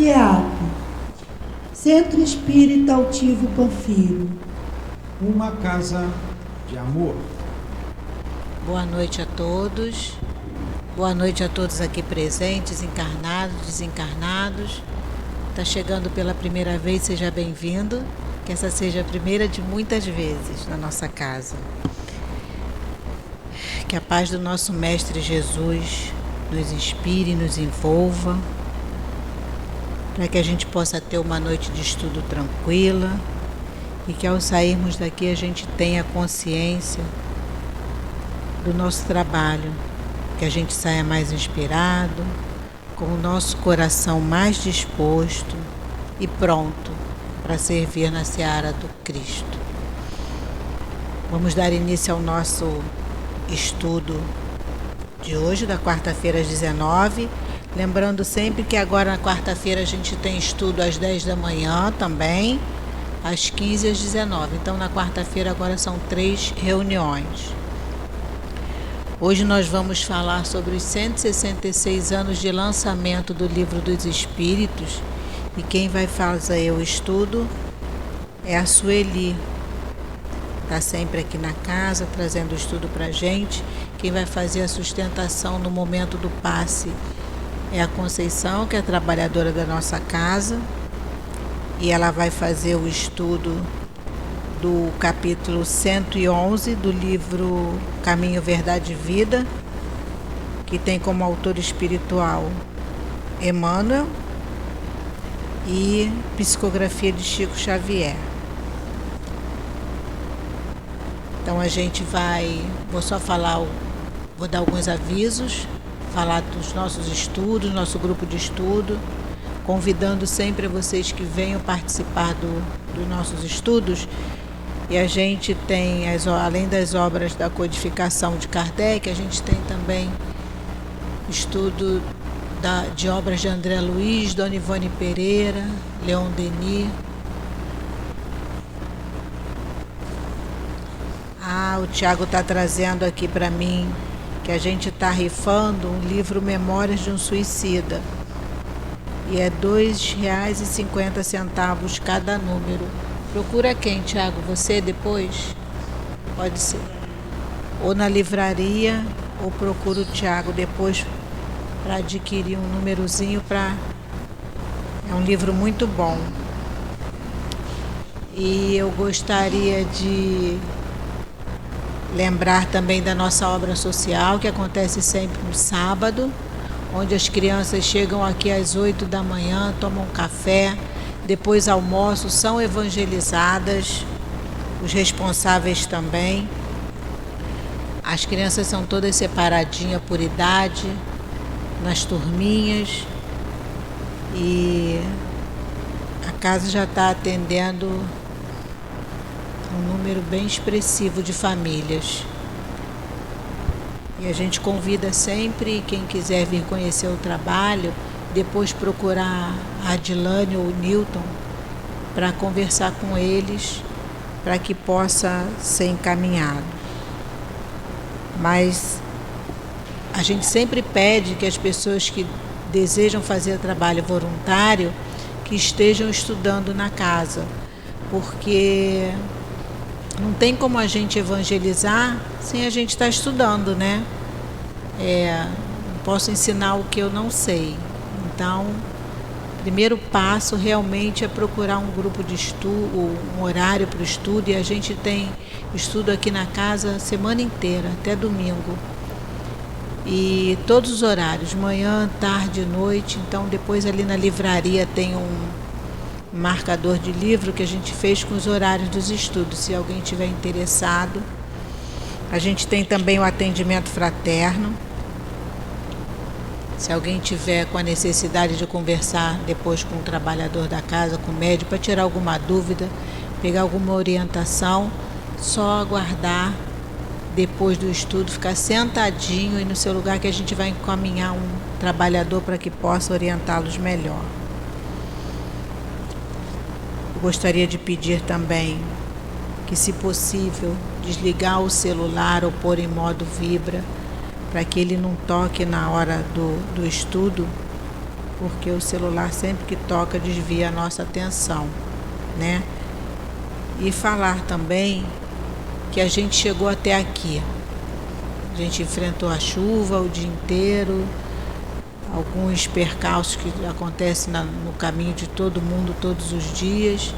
CEAP, Centro Espírita Altivo Panfiro. Uma casa de amor. Boa noite a todos. Boa noite a todos aqui presentes, encarnados, desencarnados. Está chegando pela primeira vez, seja bem-vindo. Que essa seja a primeira de muitas vezes na nossa casa. Que a paz do nosso Mestre Jesus nos inspire e nos envolva, para que a gente possa ter uma noite de estudo tranquila e que ao sairmos daqui a gente tenha consciência do nosso trabalho, que a gente saia mais inspirado, com o nosso coração mais disposto e pronto para servir na seara do Cristo. Vamos dar início ao nosso estudo de hoje, da quarta-feira às 19. Lembrando sempre que agora na quarta-feira a gente tem estudo às 10 da manhã também, às 15 e às 19. Então na quarta-feira agora são 3 reuniões. Hoje nós vamos falar sobre os 166 anos de lançamento do Livro dos Espíritos, e quem vai fazer o estudo é a Sueli. Está sempre aqui na casa trazendo o estudo para a gente. Quem vai fazer a sustentação no momento do passe é a Conceição, que é a trabalhadora da nossa casa, e ela vai fazer o estudo do capítulo 111 do livro Caminho, Verdade e Vida, que tem como autor espiritual Emmanuel e psicografia de Chico Xavier. Então a gente vou dar alguns avisos, falar dos nossos estudos, nosso grupo de estudo, convidando sempre vocês que venham participar dos nossos estudos. E a gente tem, além das obras da codificação de Kardec, a gente tem também estudo de obras de André Luiz, Dona Ivone Pereira, Leon Denis. O Tiago está trazendo aqui para mim que a gente está rifando um livro Memórias de um Suicida. E é R$ 2,50 cada número. Procura quem, Tiago? Você depois? Pode ser. Ou na livraria, ou procura o Tiago depois para adquirir um númerozinho. É um livro muito bom. E eu gostaria de lembrar também da nossa obra social, que acontece sempre no sábado, onde as crianças chegam aqui às 8 da manhã, tomam café, depois almoçam, são evangelizadas, os responsáveis também. As crianças são todas separadinhas por idade, nas turminhas, e a casa já está atendendo um número bem expressivo de famílias. E a gente convida sempre quem quiser vir conhecer o trabalho, depois procurar a Adilane ou o Newton para conversar com eles, para que possa ser encaminhado. Mas a gente sempre pede que as pessoas que desejam fazer trabalho voluntário que estejam estudando na casa, porque não tem como a gente evangelizar sem a gente estar estudando, né? Não posso ensinar o que eu não sei. Então, o primeiro passo realmente é procurar um grupo de estudo, um horário para o estudo, e a gente tem estudo aqui na casa a semana inteira, até domingo. E todos os horários, manhã, tarde e noite. Então, depois ali na livraria tem um marcador de livro que a gente fez com os horários dos estudos, se alguém tiver interessado. A gente tem também o atendimento fraterno. Se alguém tiver com a necessidade de conversar depois com o trabalhador da casa, com o médico, para tirar alguma dúvida, pegar alguma orientação, só aguardar depois do estudo, ficar sentadinho e no seu lugar, que a gente vai encaminhar um trabalhador para que possa orientá-los melhor. Gostaria de pedir também que, se possível, desligar o celular ou pôr em modo vibra, para que ele não toque na hora do estudo, porque o celular sempre que toca desvia a nossa atenção, né? E falar também que a gente chegou até aqui. A gente enfrentou a chuva o dia inteiro, alguns percalços que acontecem no caminho de todo mundo todos os dias.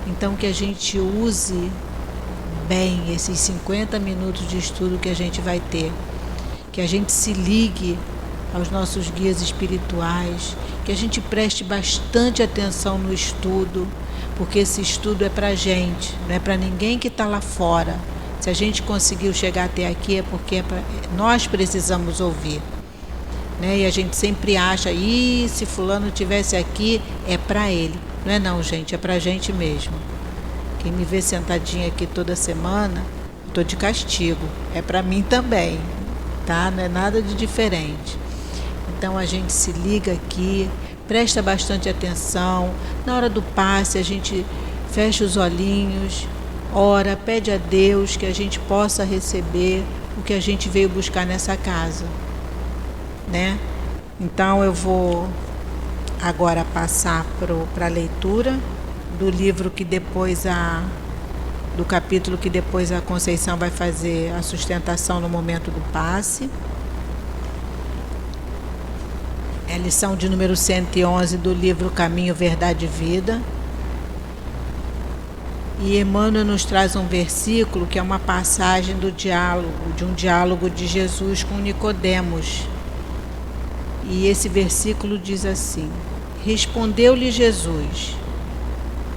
Então que a gente use bem esses 50 minutos de estudo que a gente vai ter. Que a gente se ligue aos nossos guias espirituais, que a gente preste bastante atenção no estudo, porque esse estudo é pra gente, não é para ninguém que está lá fora. Se a gente conseguiu chegar até aqui é porque nós precisamos ouvir, né? E a gente sempre acha, se fulano tivesse aqui, é para ele. Não é não, gente, é pra gente mesmo. Quem me vê sentadinha aqui toda semana, eu tô de castigo, é para mim também, tá? Não é nada de diferente. Então a gente se liga aqui, presta bastante atenção. Na hora do passe a gente fecha os olhinhos, ora, pede a Deus que a gente possa receber o que a gente veio buscar nessa casa, né? Então eu vou agora passar para a leitura do livro que depois do capítulo que depois a Conceição vai fazer a sustentação no momento do passe. É a lição de número 111 do livro Caminho, Verdade e Vida. E Emmanuel nos traz um versículo que é uma passagem de um diálogo de Jesus com Nicodemos. E esse versículo diz assim: Respondeu-lhe Jesus: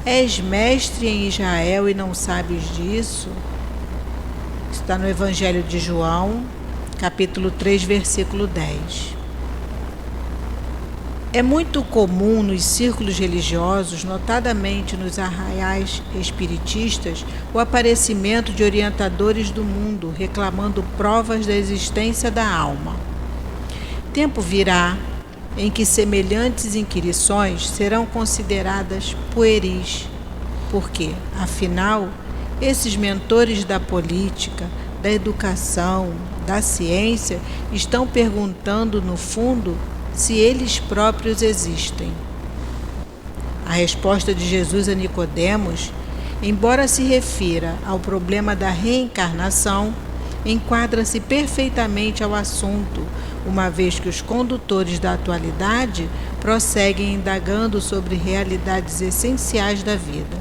És mestre em Israel e não sabes disso? Está no Evangelho de João, capítulo 3, versículo 10. É muito comum nos círculos religiosos, notadamente nos arraiais espiritistas, o aparecimento de orientadores do mundo reclamando provas da existência da alma. Tempo virá em que semelhantes inquirições serão consideradas pueris, porque, afinal, esses mentores da política, da educação, da ciência estão perguntando, no fundo, se eles próprios existem. A resposta de Jesus a Nicodemos, embora se refira ao problema da reencarnação, enquadra-se perfeitamente ao assunto, uma vez que os condutores da atualidade prosseguem indagando sobre realidades essenciais da vida.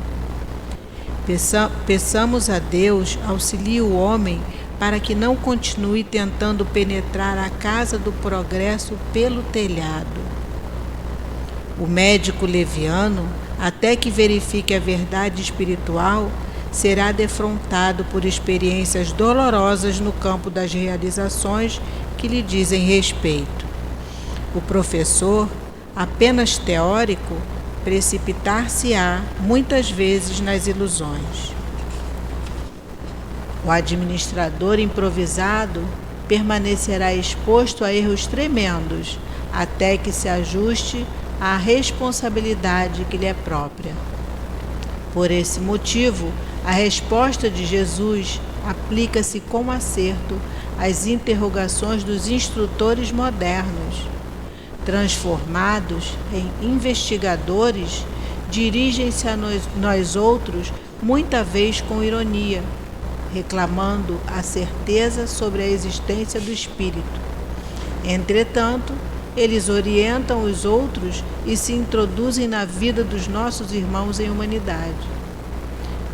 Peçamos a Deus auxilie o homem para que não continue tentando penetrar a casa do progresso pelo telhado. O médico leviano, até que verifique a verdade espiritual, será defrontado por experiências dolorosas no campo das realizações que lhe dizem respeito. O professor, apenas teórico, precipitar-se-á muitas vezes nas ilusões. O administrador improvisado permanecerá exposto a erros tremendos até que se ajuste à responsabilidade que lhe é própria. Por esse motivo, a resposta de Jesus aplica-se com acerto às interrogações dos instrutores modernos. Transformados em investigadores, dirigem-se a nós outros muita vez com ironia, reclamando a certeza sobre a existência do espírito. Entretanto, eles orientam os outros e se introduzem na vida dos nossos irmãos em humanidade.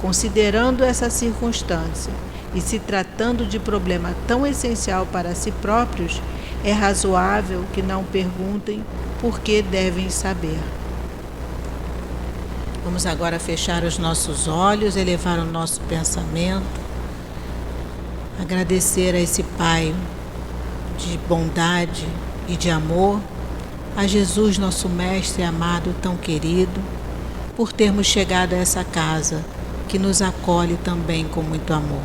Considerando essa circunstância e se tratando de problema tão essencial para si próprios, é razoável que não perguntem por que devem saber. Vamos agora fechar os nossos olhos, elevar o nosso pensamento, agradecer a esse Pai de bondade e de amor, a Jesus, nosso Mestre amado, tão querido, por termos chegado a essa casa que nos acolhe também com muito amor.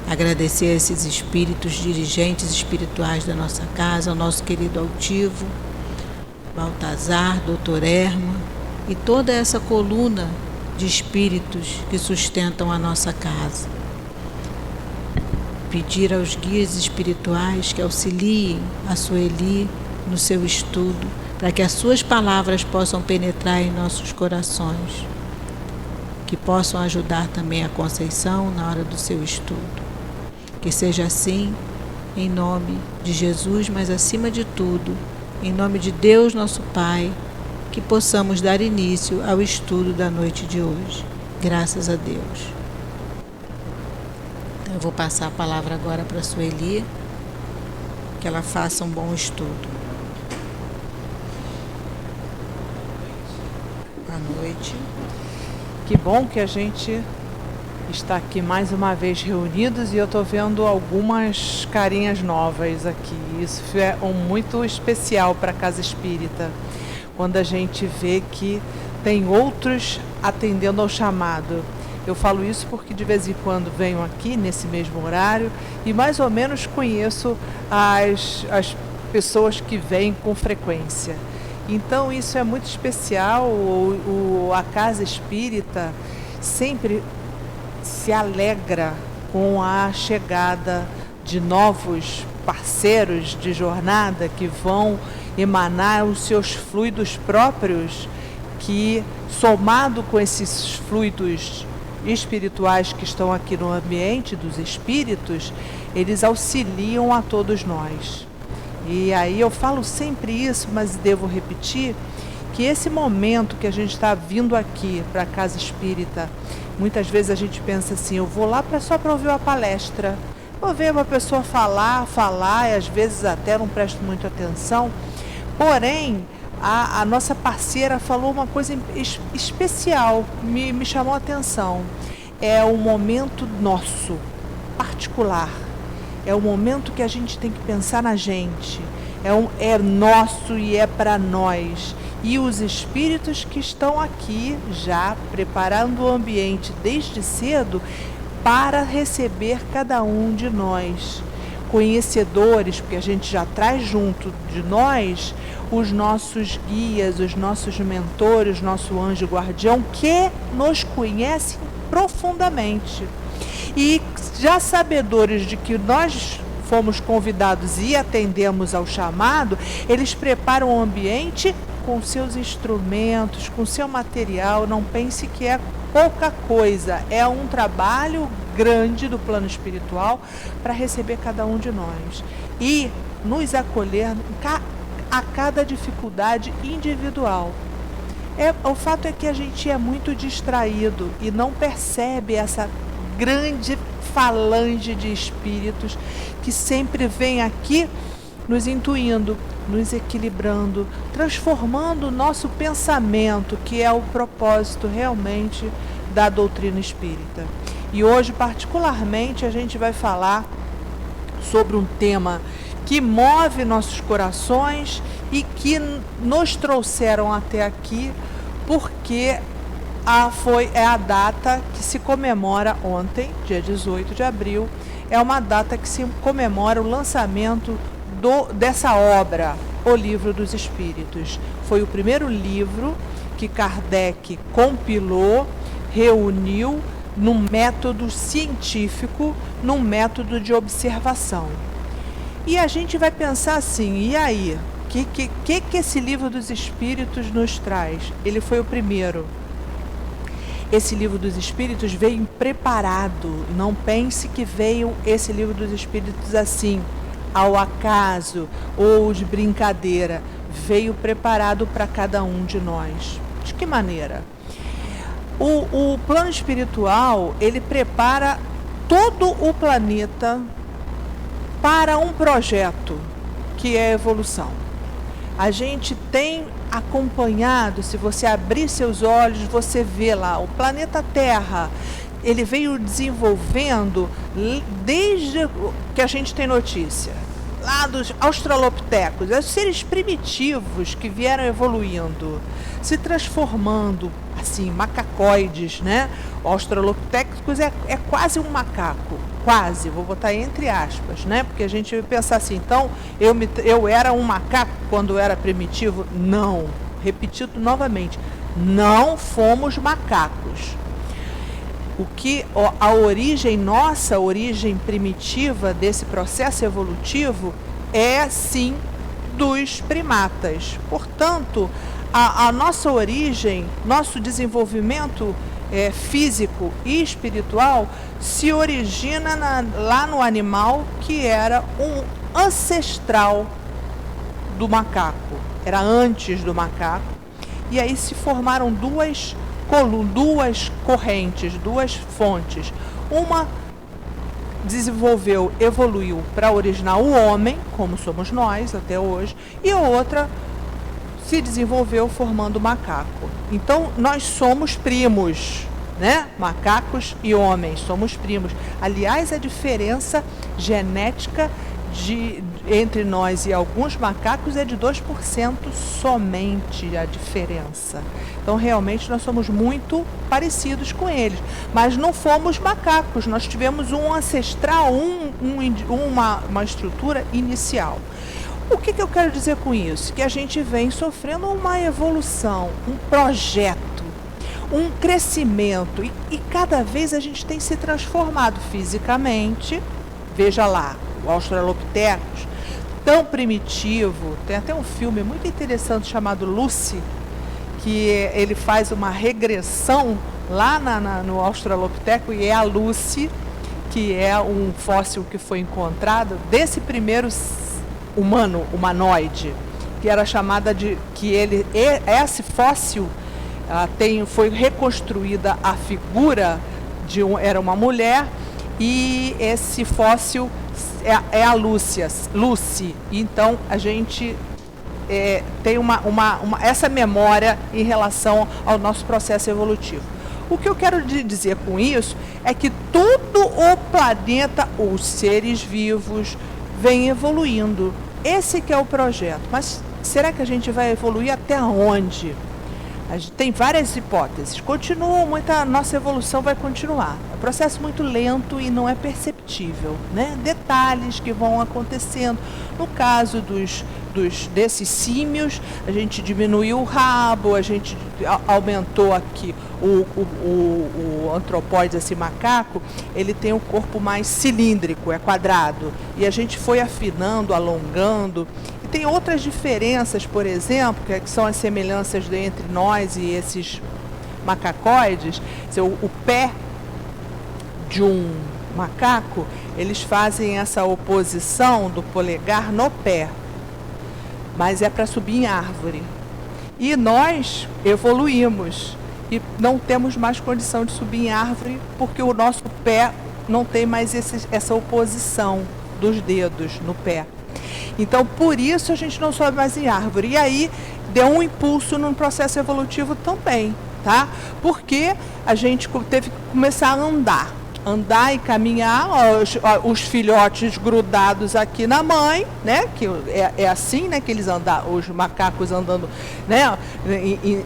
Agradecer a esses espíritos dirigentes espirituais da nossa casa, ao nosso querido altivo, Baltazar, Dr. Erma e toda essa coluna de espíritos que sustentam a nossa casa. Pedir aos guias espirituais que auxiliem a Sueli no seu estudo, para que as suas palavras possam penetrar em nossos corações, que possam ajudar também a Conceição na hora do seu estudo. Que seja assim, em nome de Jesus, mas acima de tudo, em nome de Deus nosso Pai, que possamos dar início ao estudo da noite de hoje. Graças a Deus. Então, eu vou passar a palavra agora para a Sueli, que ela faça um bom estudo. Boa noite. Que bom que a gente está aqui mais uma vez reunidos e eu estou vendo algumas carinhas novas aqui. Isso é muito especial para a Casa Espírita, quando a gente vê que tem outros atendendo ao chamado. Eu falo isso porque de vez em quando venho aqui nesse mesmo horário e mais ou menos conheço as pessoas que vêm com frequência. Então isso é muito especial. A Casa Espírita sempre se alegra com a chegada de novos parceiros de jornada que vão emanar os seus fluidos próprios, que, somado com esses fluidos espirituais que estão aqui no ambiente dos espíritos, eles auxiliam a todos nós. E aí eu falo sempre isso, mas devo repetir, que esse momento que a gente está vindo aqui para a Casa Espírita, muitas vezes a gente pensa assim, eu vou lá só para ouvir uma palestra, vou ver uma pessoa falar, e às vezes até não presto muita atenção. Porém, a nossa parceira falou uma coisa especial, me chamou a atenção. É um momento nosso, particular. É o momento que a gente tem que pensar na gente. É nosso e é para nós. E os espíritos que estão aqui já preparando o ambiente desde cedo para receber cada um de nós. Conhecedores, porque a gente já traz junto de nós os nossos guias, os nossos mentores, nosso anjo guardião, que nos conhecem profundamente. E já sabedores de que nós fomos convidados e atendemos ao chamado, eles preparam o ambiente com seus instrumentos, com seu material. Não pense que é pouca coisa, é um trabalho grande do plano espiritual para receber cada um de nós e nos acolher a cada dificuldade individual. O fato é que a gente é muito distraído e não percebe essa grande falange de espíritos que sempre vem aqui nos intuindo, nos equilibrando, transformando o nosso pensamento, que é o propósito realmente da doutrina espírita. E hoje, particularmente, a gente vai falar sobre um tema que move nossos corações e que nos trouxeram até aqui, porque é a data que se comemora ontem, dia 18 de abril, é uma data que se comemora o lançamento dessa obra, O Livro dos Espíritos. Foi o primeiro livro que Kardec compilou, reuniu num método científico, num método de observação. E a gente vai pensar assim, e aí? O que esse Livro dos Espíritos nos traz? Ele foi o primeiro. Esse Livro dos Espíritos veio preparado. Não pense que veio esse Livro dos Espíritos assim, ao acaso ou de brincadeira. Veio preparado para cada um de nós. De que maneira? O plano espiritual, ele prepara todo o planeta para um projeto que é a evolução. A gente tem acompanhado, se você abrir seus olhos, você vê lá, o planeta Terra, ele veio desenvolvendo desde que a gente tem notícia, lá dos australopitecos, os seres primitivos que vieram evoluindo, se transformando, assim, macacoides, né? O australopithecus é quase um macaco, quase, vou botar entre aspas, né? Porque a gente vai pensar assim, então, eu era um macaco quando eu era primitivo? Não, repetido novamente, não fomos macacos. A origem, nossa origem primitiva desse processo evolutivo é, sim, dos primatas. Portanto, a nossa origem, nosso desenvolvimento físico e espiritual se origina lá no animal que era um ancestral do macaco, era antes do macaco, e aí se formaram duas correntes, duas fontes. Uma evoluiu para originar o homem, como somos nós até hoje, e a outra se desenvolveu formando o macaco. Então nós somos primos, né? Macacos e homens somos primos. Aliás, a diferença genética entre nós e alguns macacos é de 2% somente a diferença. Então realmente nós somos muito parecidos com eles, mas não fomos macacos, nós tivemos um ancestral, uma estrutura inicial. O que eu quero dizer com isso? Que a gente vem sofrendo uma evolução, um projeto, um crescimento, e cada vez a gente tem se transformado fisicamente. Veja lá, o Australopithecus, tão primitivo, tem até um filme muito interessante chamado Lucy, que ele faz uma regressão lá no Australopithecus, e é a Lucy, que é um fóssil que foi encontrado desse primeiro humanoide, que era chamada de, esse fóssil foi reconstruída a figura era uma mulher, e esse fóssil é a Lucy. Então a gente tem essa memória em relação ao nosso processo evolutivo. O que eu quero dizer com isso é que todo o planeta, os seres vivos, vem evoluindo. Esse que é o projeto. Mas será que a gente vai evoluir até onde? A gente tem várias hipóteses. Nossa evolução vai continuar. É um processo muito lento e não é perceptível, né? Detalhes que vão acontecendo. No caso desses símios, a gente diminuiu o rabo, a gente aumentou aqui o antropóide, esse macaco, ele tem um corpo mais cilíndrico, é quadrado. E a gente foi afinando, alongando. Tem outras diferenças, por exemplo, que são as semelhanças entre nós e esses macacoides. O pé de um macaco, eles fazem essa oposição do polegar no pé, mas é para subir em árvore. E nós evoluímos e não temos mais condição de subir em árvore porque o nosso pé não tem mais essa oposição dos dedos no pé. Então, por isso a gente não sobe mais em árvore. E aí deu um impulso no processo evolutivo também, tá? Porque a gente teve que começar a andar e caminhar, os filhotes grudados aqui na mãe, né? Que é assim, né? Que eles os macacos andando, né?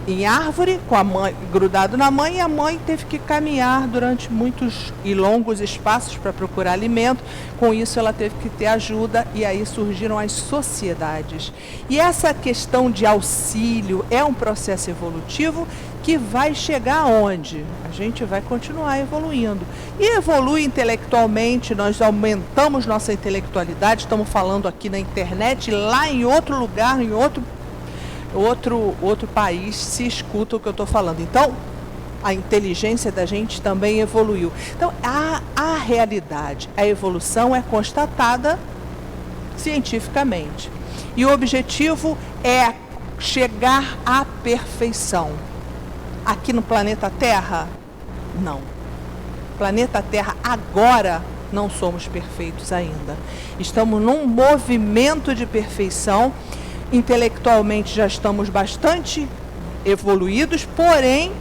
Em árvore, com a mãe grudado na mãe, e a mãe teve que caminhar durante muitos e longos espaços para procurar alimento. Com isso ela teve que ter ajuda, e aí surgiram as sociedades. E essa questão de auxílio é um processo evolutivo que vai chegar aonde? A gente vai continuar evoluindo. E evolui intelectualmente, nós aumentamos nossa intelectualidade, estamos falando aqui na internet, lá em outro lugar, em outro país, se escuta o que eu estou falando. Então, a inteligência da gente também evoluiu. Então, a realidade, a evolução é constatada cientificamente. E o objetivo é chegar à perfeição. Aqui no planeta Terra, não. Planeta Terra, agora, não somos perfeitos ainda. Estamos num movimento de perfeição. Intelectualmente já estamos bastante evoluídos, porém,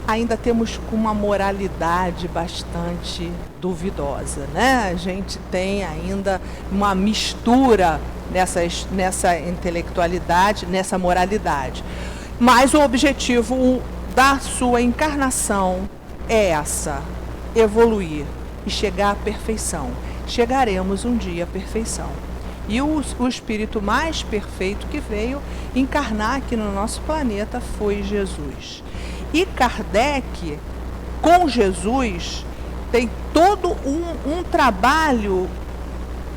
ainda temos uma moralidade bastante duvidosa, né? A gente tem ainda uma mistura nessa intelectualidade, nessa moralidade. Mas o objetivo da sua encarnação é evoluir e chegar à perfeição. Chegaremos um dia à perfeição. E o espírito mais perfeito que veio encarnar aqui no nosso planeta foi Jesus. E Kardec, com Jesus, tem todo um trabalho,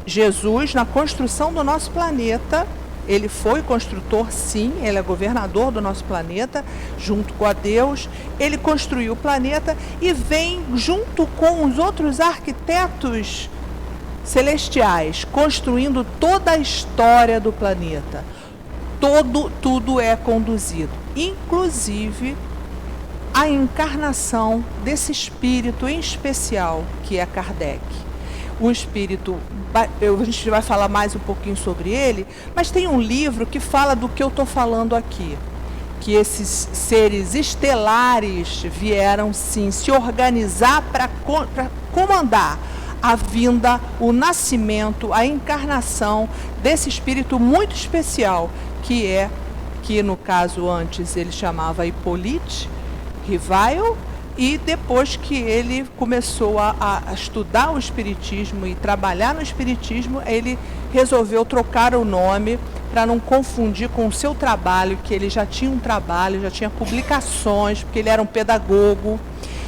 Jesus, na construção do nosso planeta, Ele foi construtor, sim, ele é governador do nosso planeta, junto com a Deus. Ele construiu o planeta e vem junto com os outros arquitetos celestiais, construindo toda a história do planeta. Tudo é conduzido, inclusive a encarnação desse espírito em especial, que é Kardec. Um espírito, a gente vai falar mais um pouquinho sobre ele, mas tem um livro que fala do que eu estou falando aqui, que esses seres estelares vieram sim se organizar para comandar a vinda, o nascimento, a encarnação desse espírito muito especial, que no caso antes ele chamava Hippolyte Rivail, e depois que ele começou a estudar o espiritismo e trabalhar no espiritismo, ele resolveu trocar o nome para não confundir com o seu trabalho, que ele já tinha um trabalho, já tinha publicações, porque ele era um pedagogo,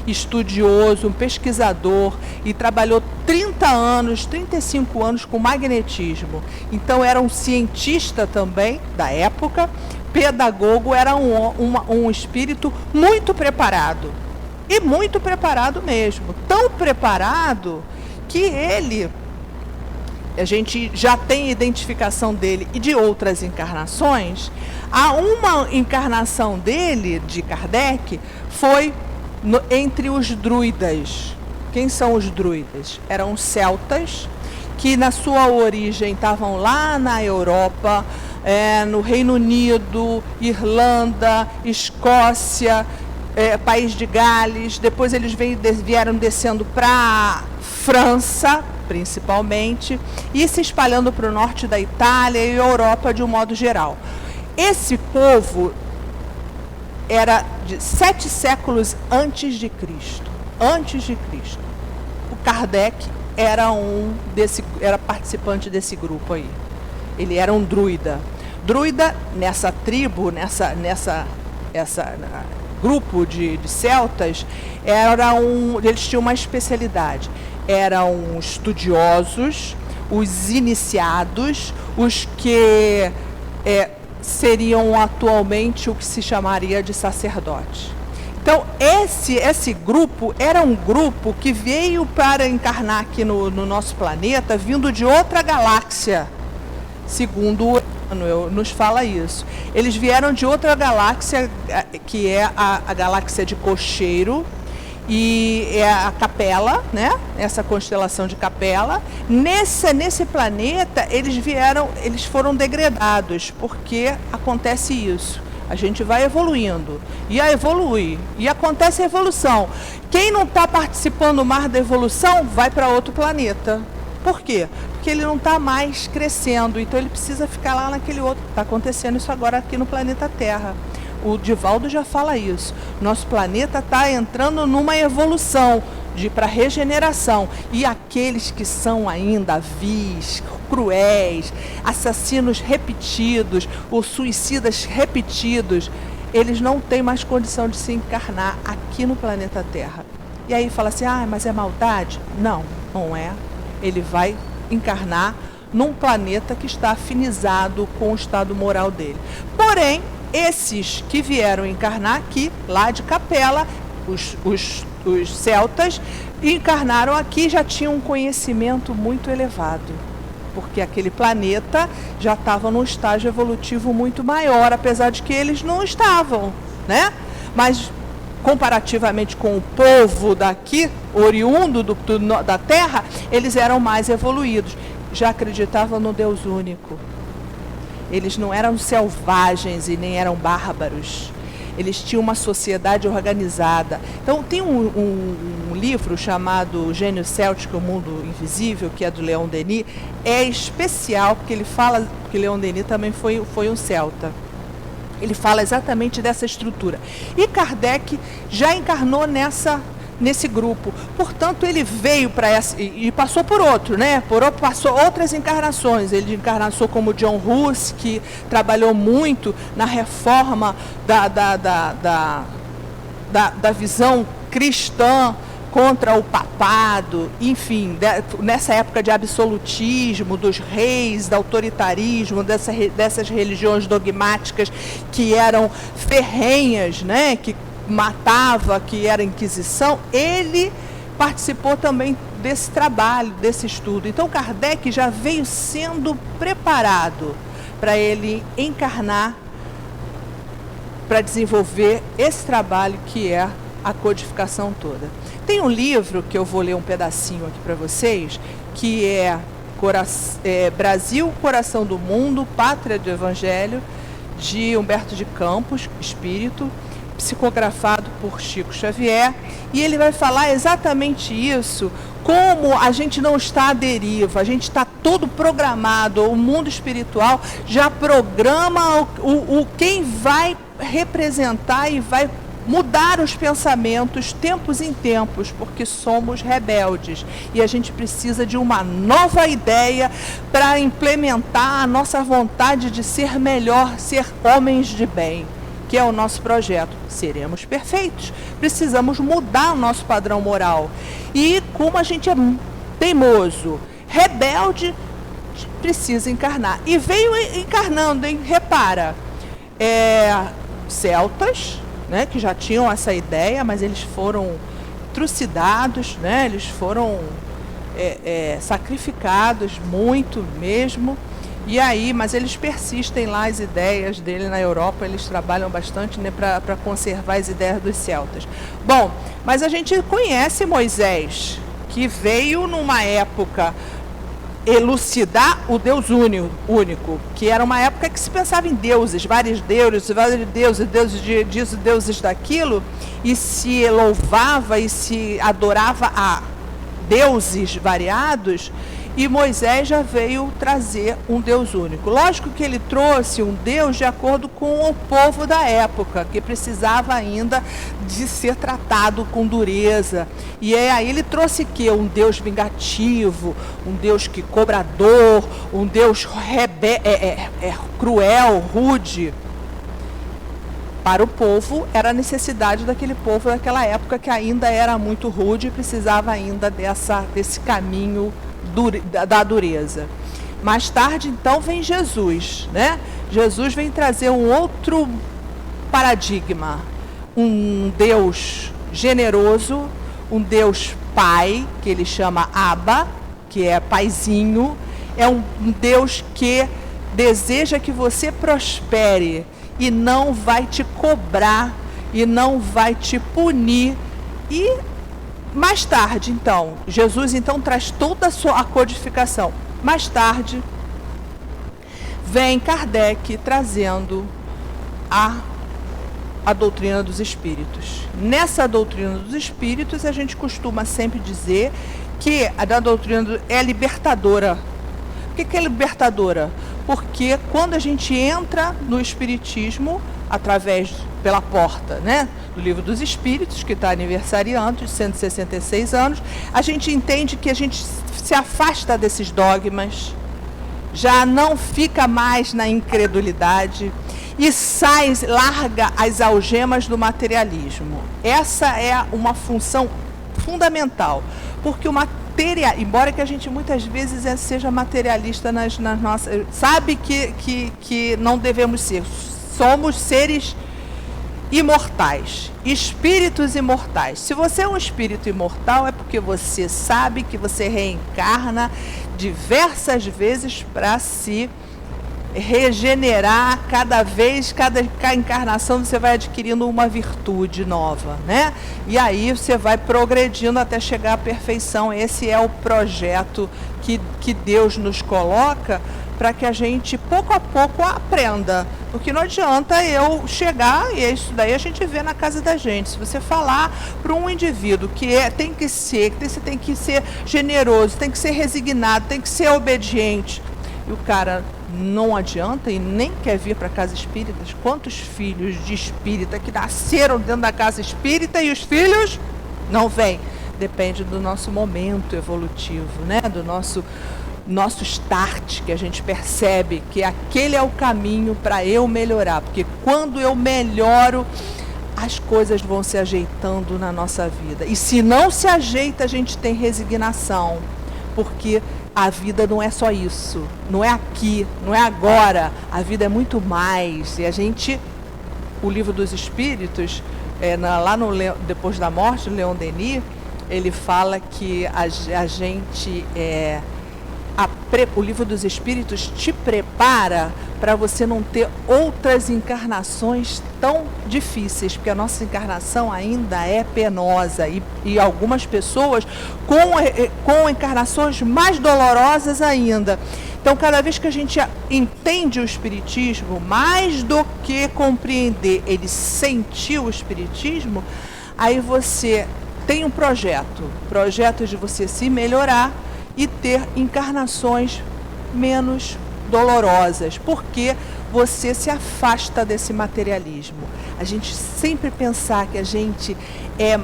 estudioso, um pesquisador, e trabalhou 30 anos, 35 anos com magnetismo. Então era um cientista também da época, pedagogo, era um espírito muito preparado. E muito preparado mesmo. Tão preparado que a gente já tem identificação dele e de outras encarnações. Há uma encarnação dele, de Kardec, foi entre os druidas. Quem são os druidas? Eram celtas que na sua origem estavam lá na Europa, no Reino Unido, Irlanda, Escócia, País de Gales. Depois eles vieram descendo para a França, principalmente, e se espalhando para o norte da Itália e Europa de um modo geral. Esse povo era de 7 séculos antes de Cristo. Antes de Cristo. O Kardec era participante desse grupo aí. Ele era um druida. Druida, nessa tribo, nessa grupo de celtas, eles tinham uma especialidade. Eram estudiosos, os iniciados, os que seriam atualmente o que se chamaria de sacerdote. Então, esse grupo era um grupo que veio para encarnar aqui no nosso planeta, vindo de outra galáxia, segundo nos fala isso. Eles vieram de outra galáxia, que é a galáxia de Cocheiro, e é a Capela, né? Essa constelação de Capela. Nesse planeta, eles foram degradados, porque acontece isso. A gente vai evoluindo, e evolui, e acontece a evolução. Quem não está participando mais da evolução, vai para outro planeta. Por quê? Porque ele não está mais crescendo, então ele precisa ficar lá naquele outro. Está acontecendo isso agora aqui no planeta Terra. O Divaldo já fala isso. Nosso planeta está entrando numa evolução para regeneração. E aqueles que são ainda vis, cruéis, assassinos repetidos, ou suicidas repetidos, eles não têm mais condição de se encarnar aqui no planeta Terra. E aí fala assim, mas é maldade? Não, não é. Ele vai encarnar num planeta que está afinizado com o estado moral dele. Porém, esses que vieram encarnar aqui, lá de Capela, os celtas, encarnaram aqui, já tinham um conhecimento muito elevado, porque aquele planeta já estava num estágio evolutivo muito maior, apesar de que eles não estavam, né? Mas comparativamente com o povo daqui, oriundo da Terra, eles eram mais evoluídos, já acreditavam no Deus único. Eles não eram selvagens e nem eram bárbaros. Eles tinham uma sociedade organizada. Então, tem um livro chamado Gênio Céltico, o Mundo Invisível, que é do Leon Denis. É especial, porque ele fala que Leon Denis também foi um celta. Ele fala exatamente dessa estrutura. E Kardec já encarnou nesse grupo. Portanto, ele veio para essa e passou por outro, né? Passou outras encarnações. Ele encarnou como John Hus, que trabalhou muito na reforma da visão cristã contra o papado, enfim, nessa época de absolutismo, dos reis, do autoritarismo, dessas religiões dogmáticas que eram ferrenhas, né, que matava, que era a Inquisição, ele participou também desse trabalho, desse estudo. Então Kardec já veio sendo preparado para ele encarnar, para desenvolver esse trabalho que é a codificação toda. Tem um livro que eu vou ler um pedacinho aqui para vocês, que é Brasil, Coração do Mundo, Pátria do Evangelho, de Humberto de Campos, espírito, psicografado por Chico Xavier, e ele vai falar exatamente isso, como a gente não está à deriva, a gente está todo programado, o mundo espiritual já programa quem vai representar e vai mudar os pensamentos tempos em tempos, porque somos rebeldes e a gente precisa de uma nova ideia para implementar a nossa vontade de ser melhor, ser homens de bem, que é o nosso projeto. Seremos perfeitos, precisamos mudar o nosso padrão moral. E como a gente é teimoso, rebelde, precisa encarnar. E veio encarnando, hein? Repara, celtas, né, que já tinham essa ideia, mas eles foram trucidados, né, eles foram sacrificados muito mesmo. E aí, mas eles persistem lá, as ideias dele na Europa, eles trabalham bastante, né, para conservar as ideias dos celtas. Bom, mas a gente conhece Moisés, que veio numa época elucidar o Deus único, que era uma época que se pensava em deuses, vários deuses, deuses disso, deuses daquilo, e se louvava e se adorava a deuses variados. E Moisés já veio trazer um Deus único. Lógico que ele trouxe um Deus de acordo com o povo da época, que precisava ainda de ser tratado com dureza. E aí ele trouxe que um Deus vingativo, um Deus que cobrador, um Deus cruel, rude. Para o povo, era a necessidade daquele povo daquela época, que ainda era muito rude e precisava ainda desse caminho da dureza. Mais tarde, então, vem Jesus, né? Jesus vem trazer um outro paradigma, um Deus generoso, um Deus Pai, que ele chama Abba, que é paizinho, é um Deus que deseja que você prospere e não vai te cobrar e não vai te punir. E mais tarde, então, Jesus então traz toda a codificação. Mais tarde, vem Kardec trazendo a doutrina dos espíritos. Nessa doutrina dos espíritos, a gente costuma sempre dizer que a doutrina é libertadora. Por que é libertadora? Porque quando a gente entra no espiritismo, pela porta, né, do Livro dos Espíritos, que está aniversariando, de 166 anos, a gente entende que a gente se afasta desses dogmas, já não fica mais na incredulidade e larga as algemas do materialismo. Essa é uma função fundamental, porque embora que a gente muitas vezes seja materialista nas nossas, sabe que não devemos ser. Somos seres imortais, espíritos imortais. Se você é um espírito imortal, é porque você sabe que você reencarna diversas vezes para se regenerar. Cada encarnação você vai adquirindo uma virtude nova, né? E aí você vai progredindo até chegar à perfeição. Esse é o projeto que Deus nos coloca, para que a gente pouco a pouco aprenda, porque não adianta eu chegar, e isso daí a gente vê na casa da gente. Se você falar para um indivíduo que você tem que ser generoso, tem que ser resignado, tem que ser obediente, e o cara não adianta e nem quer vir para a casa espírita. Quantos filhos de espírita que nasceram dentro da casa espírita e os filhos não vêm? Depende do nosso momento evolutivo, né? Do nosso start, que a gente percebe que aquele é o caminho para eu melhorar, porque quando eu melhoro as coisas vão se ajeitando na nossa vida. E se não se ajeita, a gente tem resignação, porque a vida não é só isso, não é aqui, não é agora, a vida é muito mais. E a gente, o Livro dos Espíritos, lá no Depois da Morte, do Leon Denis, ele fala que a gente, o Livro dos Espíritos te prepara para você não ter outras encarnações tão difíceis, porque a nossa encarnação ainda é penosa e algumas pessoas com encarnações mais dolorosas ainda. Então, cada vez que a gente entende o Espiritismo, mais do que compreender, ele sentiu o Espiritismo, aí você tem um projeto de você se melhorar e ter encarnações menos dolorosas, porque você se afasta desse materialismo. A gente sempre pensar que a gente é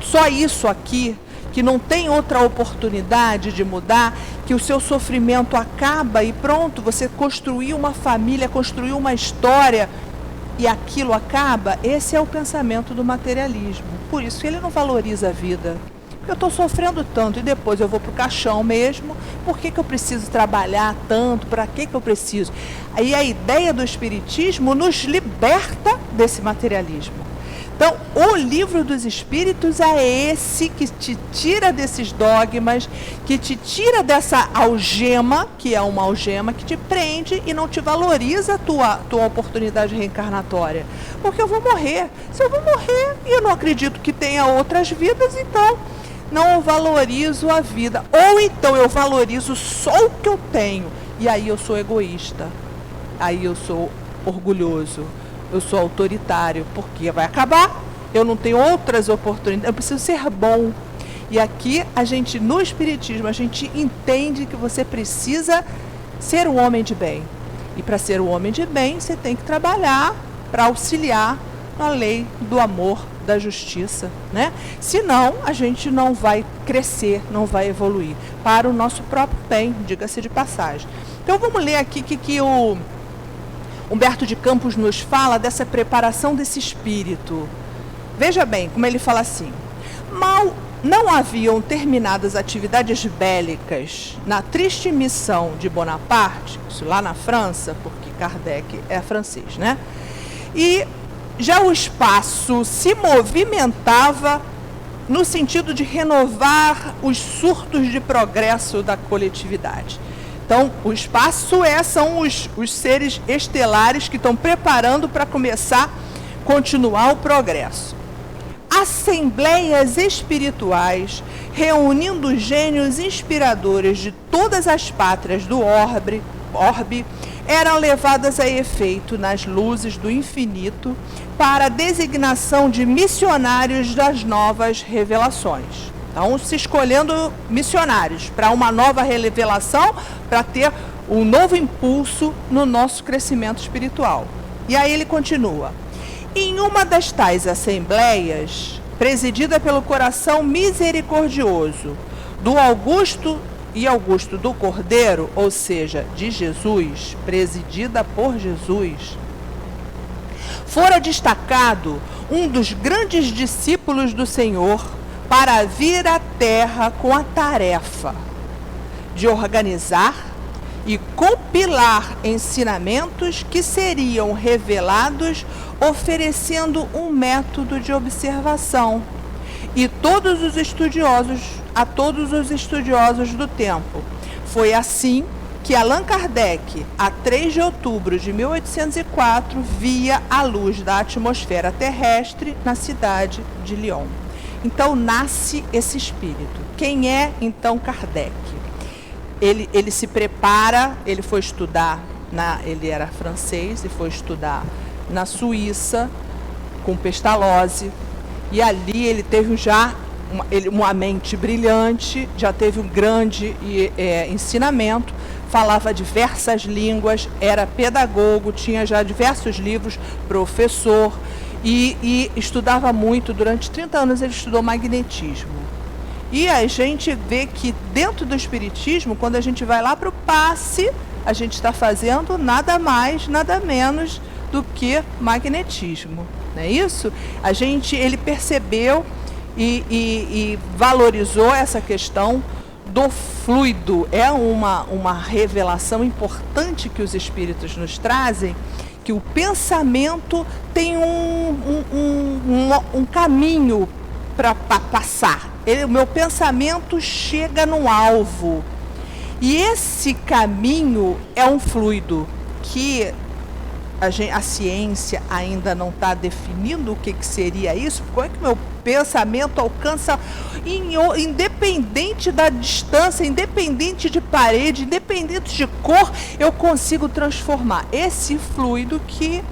só isso aqui, que não tem outra oportunidade de mudar, que o seu sofrimento acaba e pronto, você construiu uma família, construiu uma história e aquilo acaba. Esse é o pensamento do materialismo. Por isso que ele não valoriza a vida. Eu estou sofrendo tanto e depois eu vou para o caixão mesmo. Por que eu preciso trabalhar tanto? Para que eu preciso? Aí a ideia do Espiritismo nos liberta desse materialismo. Então, o Livro dos Espíritos é esse que te tira desses dogmas, que te tira dessa algema, que é uma algema que te prende e não te valoriza a tua oportunidade reencarnatória. Porque eu vou morrer. Se eu vou morrer e eu não acredito que tenha outras vidas, então não valorizo a vida. Ou então eu valorizo só o que eu tenho. E aí eu sou egoísta. Aí eu sou orgulhoso. Eu sou autoritário. Porque vai acabar. Eu não tenho outras oportunidades. Eu preciso ser bom. E aqui, no Espiritismo, a gente entende que você precisa ser um homem de bem. E para ser um homem de bem, você tem que trabalhar para auxiliar na lei do amor, da justiça, né? Senão, a gente não vai crescer, não vai evoluir para o nosso próprio bem, diga-se de passagem. Então, vamos ler aqui que o Humberto de Campos nos fala dessa preparação desse espírito. Veja bem como ele fala assim: mal não haviam terminado as atividades bélicas na triste missão de Bonaparte, isso lá na França, porque Kardec é francês, né? E já o espaço se movimentava no sentido de renovar os surtos de progresso da coletividade. Então, o espaço são os seres estelares que estão preparando para continuar o progresso. Assembleias espirituais, reunindo gênios inspiradores de todas as pátrias do orbe, eram levadas a efeito nas luzes do infinito para a designação de missionários das novas revelações. Então, se escolhendo missionários para uma nova revelação, para ter um novo impulso no nosso crescimento espiritual. E aí ele continua: em uma das tais assembleias, presidida pelo coração misericordioso do Augusto do Cordeiro, ou seja, de Jesus, presidida por Jesus, fora destacado um dos grandes discípulos do Senhor para vir à Terra com a tarefa de organizar e compilar ensinamentos que seriam revelados oferecendo um método de observação a todos os estudiosos do tempo. Foi assim que Allan Kardec, a 3 de outubro de 1804, via a luz da atmosfera terrestre na cidade de Lyon. Então nasce esse espírito. Quem é então Kardec? Ele se prepara, ele foi estudar, ele era francês e foi estudar na Suíça com Pestalozzi, e ali ele teve já uma mente brilhante, já teve um grande ensinamento, falava diversas línguas, era pedagogo, tinha já diversos livros, professor, e estudava muito. Durante 30 anos ele estudou magnetismo. E a gente vê que dentro do Espiritismo, quando a gente vai lá para o passe, a gente está fazendo nada mais, nada menos do que magnetismo, não é isso? Ele percebeu e valorizou essa questão do fluido. É uma revelação importante que os espíritos nos trazem, que o pensamento tem um caminho para passar. O meu pensamento chega no alvo. E esse caminho é um fluido que a ciência ainda não está definindo o que seria isso. Como é que meu pensamento alcança, independente da distância, independente de parede, independente de cor, eu consigo transformar esse fluido, que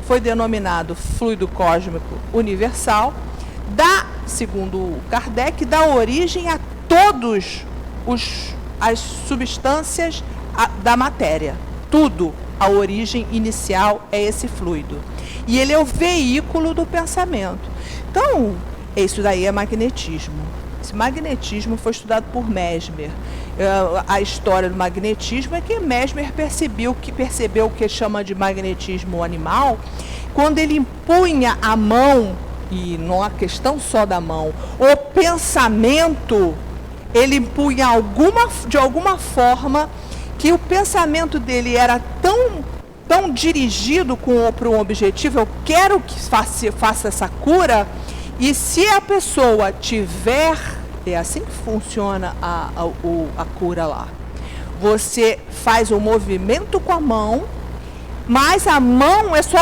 foi denominado fluido cósmico universal, segundo Kardec, dá origem a todos as substâncias da matéria. Tudo, a origem inicial é esse fluido. E ele é o veículo do pensamento. Então, isso daí é magnetismo. Esse magnetismo foi estudado por Mesmer. A história do magnetismo é que Mesmer percebeu o que chama de magnetismo animal, quando ele impunha a mão, e não é questão só da mão, o pensamento, ele impunha de alguma forma, que o pensamento dele era tão dirigido para um objetivo. Eu quero que faça essa cura, e se a pessoa tiver, é assim que funciona a cura lá. Você faz um movimento com a mão, mas a mão é só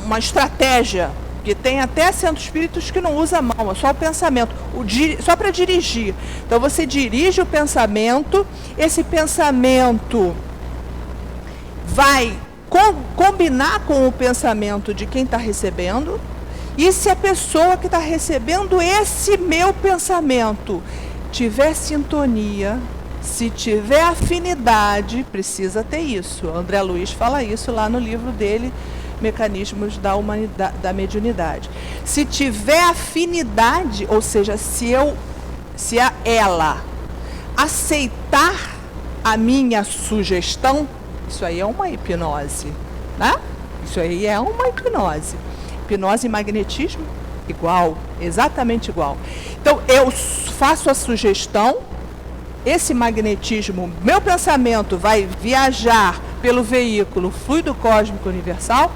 uma estratégia, que tem até centros espíritos que não usa a mão, é só o pensamento, só para dirigir. Então você dirige o pensamento, esse pensamento vai combinar com o pensamento de quem está recebendo, e se a pessoa que está recebendo esse meu pensamento tiver sintonia, se tiver afinidade, precisa ter isso. André Luiz fala isso lá no livro dele, Mecanismos da Mediunidade. Se tiver afinidade, ou seja, se ela aceitar a minha sugestão, isso aí é uma hipnose, né? Isso aí é uma hipnose. Hipnose e magnetismo, igual, exatamente igual. Então, eu faço a sugestão, esse magnetismo, meu pensamento vai viajar pelo veículo fluido cósmico universal,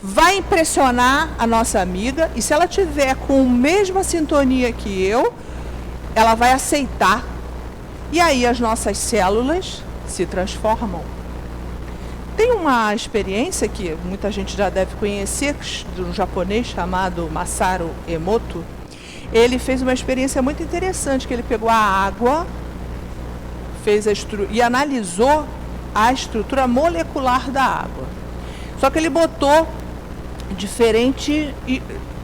vai impressionar a nossa amiga, e se ela tiver com a mesma sintonia que eu, ela vai aceitar, e aí as nossas células se transformam. Tem uma experiência que muita gente já deve conhecer, de um japonês chamado Masaru Emoto. Ele fez uma experiência muito interessante, que ele pegou a água, e analisou a estrutura molecular da água. Só que ele botou diferentes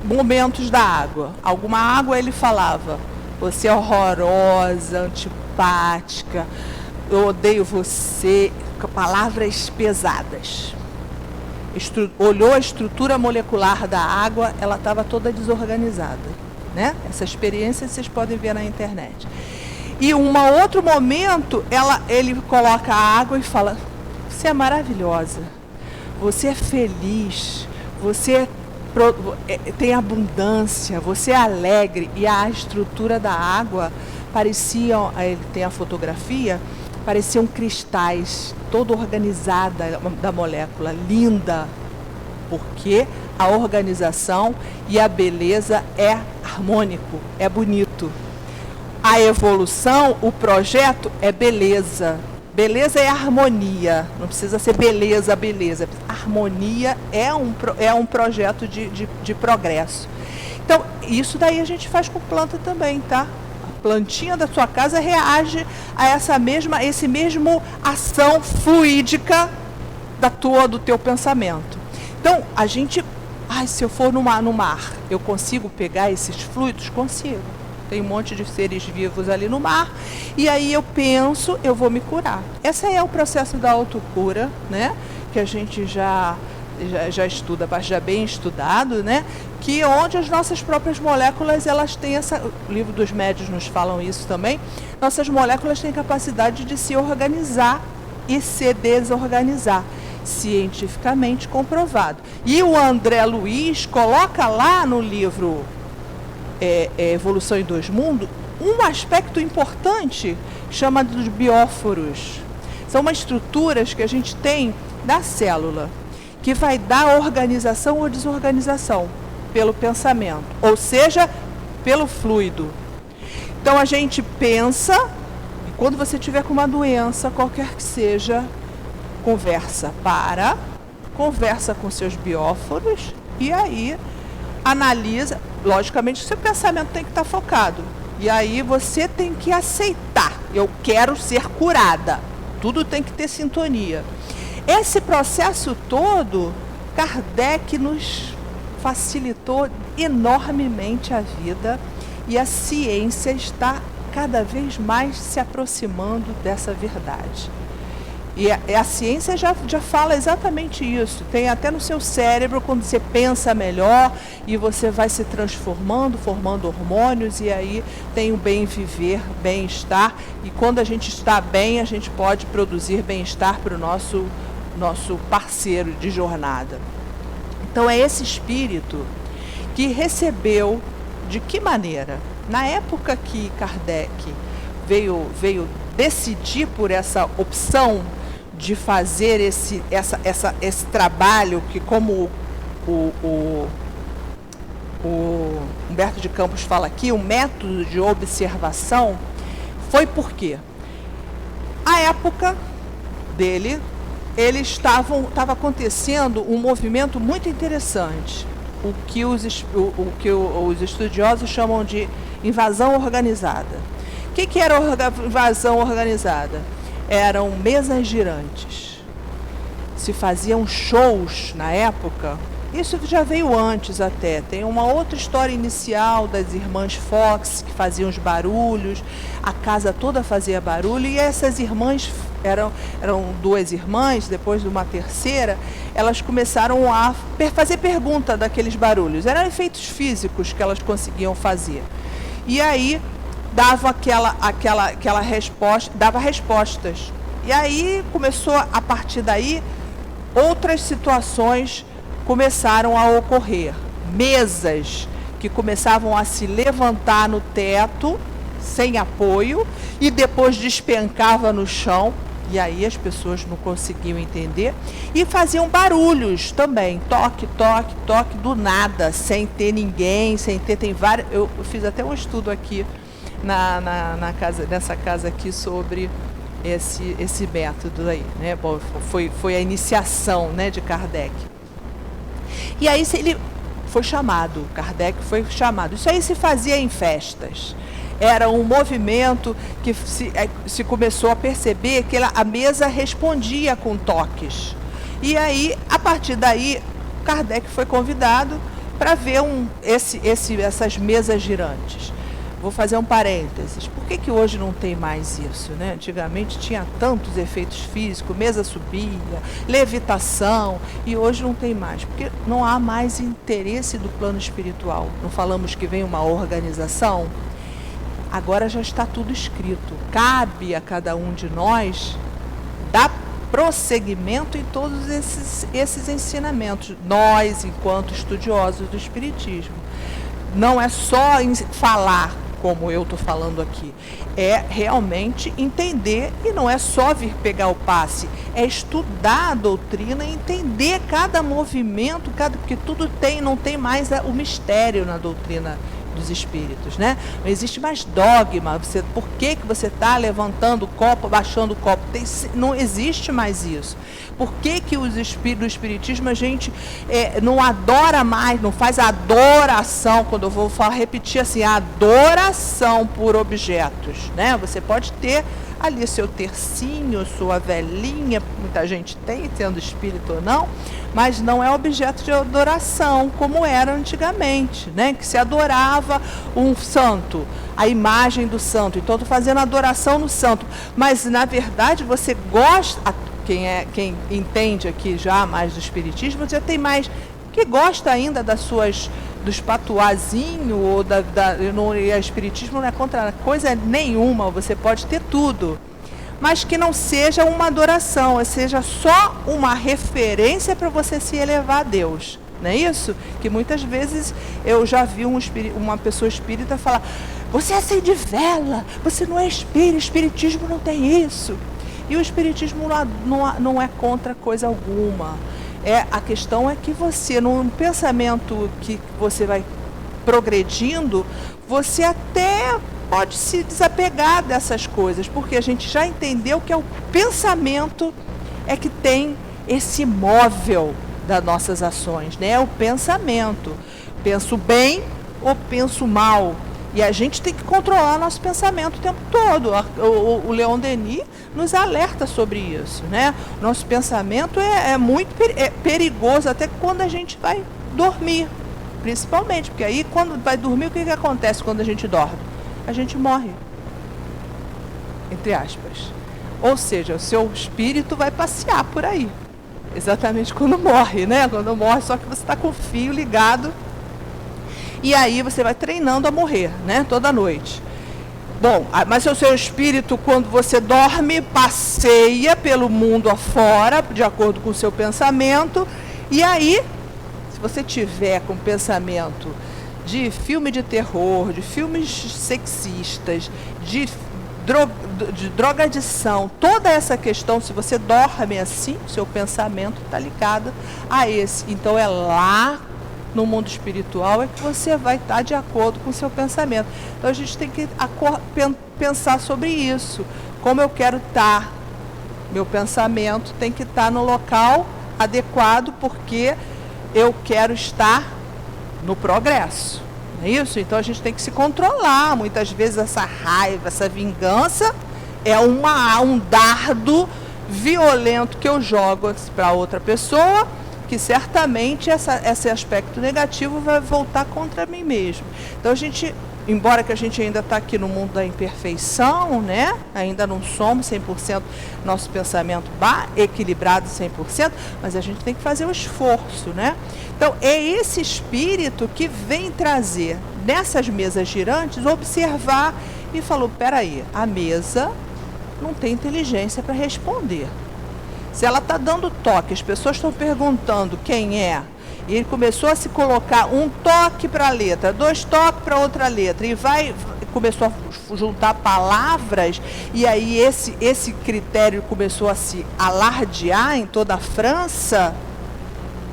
momentos da água. Alguma água ele falava: você é horrorosa, antipática, eu odeio você, palavras pesadas. Olhou a estrutura molecular da água, ela estava toda desorganizada, né? Essa experiência vocês podem ver na internet. E um outro momento, ele coloca a água e fala: você é maravilhosa, você é feliz, você tem abundância, você é alegre. E a estrutura da água parecia, ele tem a fotografia, pareciam cristais, toda organizada da molécula, linda, porque a organização e a beleza é harmônico, é bonito. A evolução, o projeto é beleza. Beleza é harmonia, não precisa ser beleza. Harmonia é um projeto de progresso. Então, isso daí a gente faz com planta também, tá? A plantinha da sua casa reage a esse mesmo ação fluídica do teu pensamento. Então, a gente, se eu for no mar, eu consigo pegar esses fluidos? Consigo. Tem um monte de seres vivos ali no mar, e aí eu penso, eu vou me curar. Esse é o processo da autocura, né? Que a gente já estuda, já bem estudado, né? Que onde as nossas próprias moléculas, elas têm o livro dos médiuns nos falam isso também, nossas moléculas têm capacidade de se organizar e se desorganizar. cientificamente comprovado. E o André Luiz coloca lá no livro Evolução em Dois Mundos um aspecto importante chamado dos bióforos. São umas estruturas que a gente tem da célula, que vai dar organização ou desorganização pelo pensamento, ou seja, pelo fluido. Então a gente pensa, e quando você tiver com uma doença, qualquer que seja, conversa com seus bióforos e aí analisa. Logicamente, o seu pensamento tem que estar focado. E aí você tem que aceitar. Eu quero ser curada. Tudo tem que ter sintonia. Esse processo todo, Kardec nos facilitou enormemente a vida e a ciência está cada vez mais se aproximando dessa verdade. E a ciência já fala exatamente isso. Tem até no seu cérebro, quando você pensa melhor e você vai se transformando, formando hormônios, e aí tem o bem viver, bem-estar. E quando a gente está bem, a gente pode produzir bem-estar para o nosso parceiro de jornada. Então é esse espírito que recebeu, de que maneira? Na época que Kardec veio decidir por essa opção de fazer esse trabalho, que como o Humberto de Campos fala aqui, o método de observação, foi porque a época dele, estava acontecendo um movimento muito interessante, o que os estudiosos chamam de invasão organizada. O que era invasão organizada? Eram mesas girantes. Se faziam shows na época. Isso já veio antes até. Tem uma outra história inicial das irmãs Fox, que faziam os barulhos. A casa toda fazia barulho. E essas irmãs, eram duas irmãs, depois de uma terceira, elas começaram a fazer pergunta daqueles barulhos. Eram efeitos físicos que elas conseguiam fazer. E aí dava aquela resposta, dava respostas. E aí começou, a partir daí, outras situações começaram a ocorrer. Mesas que começavam a se levantar no teto, sem apoio, e depois despencava no chão, e aí as pessoas não conseguiam entender, e faziam barulhos também, toque, toque, toque, do nada, sem ter ninguém, tem vários. Eu fiz até um estudo aqui nessa casa aqui sobre esse método aí, né? Bom, foi a iniciação, né, de Kardec. E aí ele foi chamado, Kardec foi chamado. Isso aí se fazia em festas. Era um movimento que se começou a perceber que a mesa respondia com toques. E aí, a partir daí, Kardec foi convidado para ver essas mesas girantes. Vou fazer um parênteses. Por que hoje não tem mais isso, né? Antigamente tinha tantos efeitos físicos, mesa subia, levitação, e hoje não tem mais. Porque não há mais interesse do plano espiritual. Não falamos que vem uma organização? Agora já está tudo escrito. Cabe a cada um de nós dar prosseguimento em todos esses ensinamentos. Nós, enquanto estudiosos do Espiritismo. Não é só falar, como eu estou falando aqui, é realmente entender, e não é só vir pegar o passe, é estudar a doutrina e entender cada movimento, porque tudo não tem mais o mistério na doutrina dos espíritos, né? Não existe mais dogma. Por que você está levantando o copo, abaixando o copo? Não existe mais isso. Por que do espiritismo a gente não adora mais, não faz adoração? Quando eu vou repetir assim, adoração por objetos, né? Você pode ter ali seu tercinho, sua velinha, muita gente tem, sendo espírito ou não, mas não é objeto de adoração como era antigamente, né? Que se adorava um santo, a imagem do santo, então estou fazendo adoração no santo, mas na verdade você gosta, quem entende aqui já mais do espiritismo, já tem mais, que gosta ainda dos patuazinhos, ou e o espiritismo não é contra coisa nenhuma, você pode ter tudo, mas que não seja uma adoração, seja só uma referência para você se elevar a Deus. Não é isso? Que muitas vezes eu já vi uma pessoa espírita falar: você acende vela, você não é espírita, espiritismo não tem isso. E o espiritismo não é contra coisa alguma. A questão é que você, num pensamento que você vai progredindo, você até pode se desapegar dessas coisas, porque a gente já entendeu que é o pensamento que tem esse móvel das nossas ações, né? O pensamento. Penso bem ou penso mal? E a gente tem que controlar nosso pensamento o tempo todo. O Leon Denis nos alerta sobre isso, né? Nosso pensamento é muito perigoso, até quando a gente vai dormir, principalmente, porque aí quando vai dormir, o que acontece quando a gente dorme? A gente morre, entre aspas. Ou seja, o seu espírito vai passear por aí, exatamente quando morre, né? Quando morre, só que você está com o fio ligado, e aí você vai treinando a morrer, né? Toda noite. Bom, mas o seu espírito, quando você dorme, passeia pelo mundo afora, de acordo com o seu pensamento, e aí, se você tiver com pensamento de filme de terror, de filmes sexistas, de drogadição, toda essa questão, se você dorme assim, seu pensamento está ligado a esse. Então é lá no mundo espiritual que você vai estar de acordo com o seu pensamento. Então a gente tem que pensar sobre isso. Como eu quero estar, meu pensamento tem que estar no local adequado, porque eu quero estar no progresso. Não é isso? Então a gente tem que se controlar. Muitas vezes essa raiva, essa vingança é um dardo violento que eu jogo para outra pessoa, que certamente esse aspecto negativo vai voltar contra mim mesmo. Então a gente, embora que a gente ainda está aqui no mundo da imperfeição, né? Ainda não somos 100% nosso pensamento equilibrado 100%, mas a gente tem que fazer o esforço, né? Então é esse espírito que vem trazer nessas mesas girantes, observar e falou: peraí, a mesa não tem inteligência para responder. Se ela está dando toque, as pessoas estão perguntando quem é, e ele começou a se colocar um toque para a letra, 2 toques para outra letra, e começou a juntar palavras, e aí esse critério começou a se alardear em toda a França,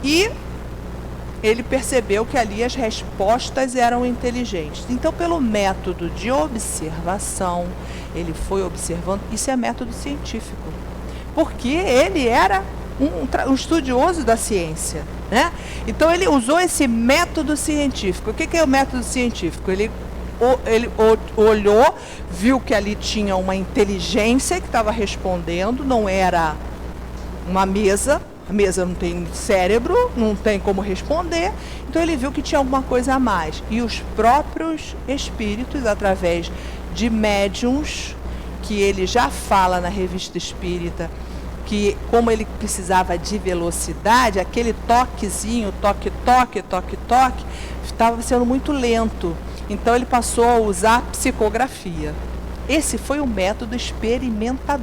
e ele percebeu que ali as respostas eram inteligentes. Então, pelo método de observação, ele foi observando. Isso é método científico, porque ele era um estudioso da ciência, né? Então ele usou esse método científico. O que é o método científico? Ele olhou, viu que ali tinha uma inteligência que estava respondendo, não era uma mesa. A mesa não tem cérebro, não tem como responder. Então ele viu que tinha alguma coisa a mais. E os próprios espíritos, através de médiums, que ele já fala na Revista Espírita, que como ele precisava de velocidade, aquele toquezinho, toque, estava sendo muito lento. Então ele passou a usar psicografia. Esse foi um método experimental.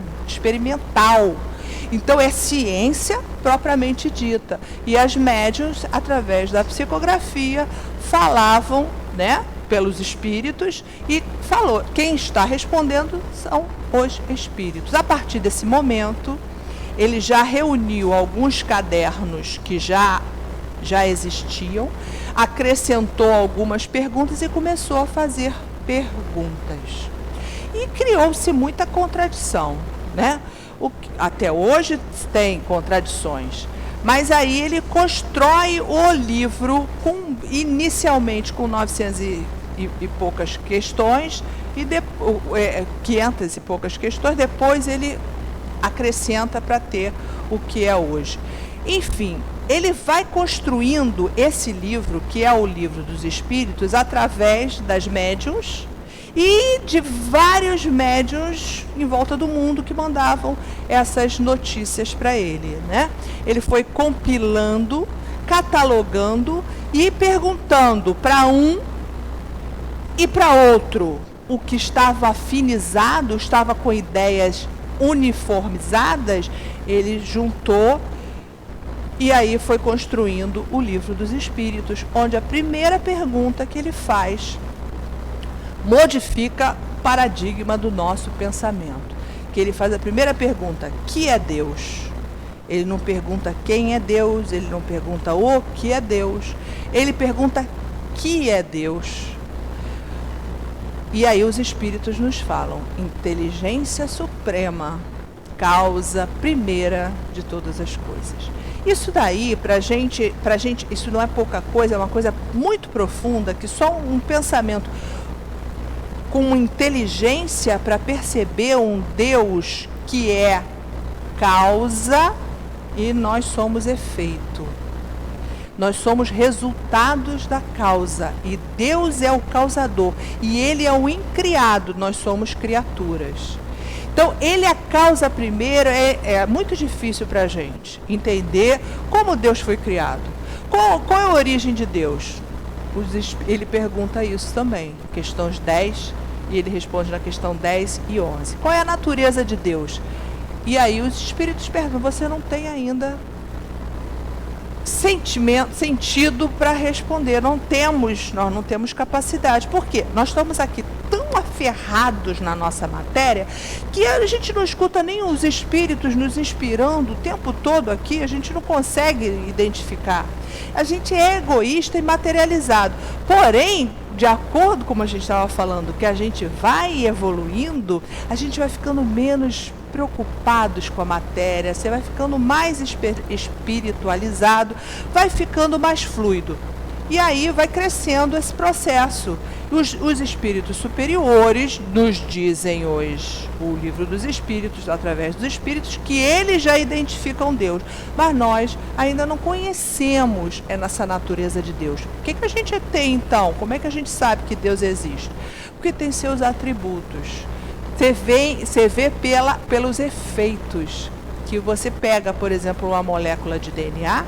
Então é ciência propriamente dita. E as médiuns, através da psicografia, falavam, né, pelos espíritos, e falou, quem está respondendo são os espíritos. A partir desse momento, ele já reuniu alguns cadernos que já existiam, acrescentou algumas perguntas e começou a fazer perguntas. E criou-se muita contradição, né? Até hoje tem contradições, mas aí ele constrói o livro inicialmente com 900 e poucas questões, e 500 e poucas questões, depois ele acrescenta para ter o que é hoje. Enfim, ele vai construindo esse livro, que é o Livro dos Espíritos, através das médiuns e de vários médiuns em volta do mundo que mandavam essas notícias para ele, né? Ele foi compilando, catalogando e perguntando para um e para outro. O que estava afinizado, estava com ideias uniformizadas, ele juntou e aí foi construindo o Livro dos Espíritos, onde a primeira pergunta que ele faz modifica o paradigma do nosso pensamento. Que ele faz a primeira pergunta: que é Deus? Ele não pergunta quem é Deus, ele não pergunta o que é Deus, ele pergunta que é Deus. E aí os espíritos nos falam: inteligência suprema, causa primeira de todas as coisas. Isso daí, pra gente, isso não é pouca coisa, é uma coisa muito profunda, que só um pensamento com inteligência para perceber um Deus que é causa e nós somos efeito. Nós somos resultados da causa e Deus é o causador e Ele é o incriado, nós somos criaturas. Então, Ele é a causa primeira, é muito difícil para a gente entender como Deus foi criado. Qual é a origem de Deus? Ele pergunta isso também, questões 10, e ele responde na questão 10 e 11. Qual é a natureza de Deus? E aí os espíritos perguntam: você não tem ainda sentido para responder, nós não temos capacidade. Por quê? Nós estamos aqui tão aferrados na nossa matéria que a gente não escuta nem os espíritos nos inspirando o tempo todo aqui, a gente não consegue identificar. A gente é egoísta e materializado. Porém, de acordo com como a gente estava falando, que a gente vai evoluindo, a gente vai ficando menos preocupados com a matéria, você vai ficando mais espiritualizado, vai ficando mais fluido. E aí vai crescendo esse processo. Os espíritos superiores nos dizem hoje, o Livro dos Espíritos, através dos espíritos, que eles já identificam Deus. Mas nós ainda não conhecemos essa natureza de Deus. O que a gente tem então? Como é que a gente sabe que Deus existe? Porque tem seus atributos. Você vê pelos efeitos. Que você pega, por exemplo, uma molécula de DNA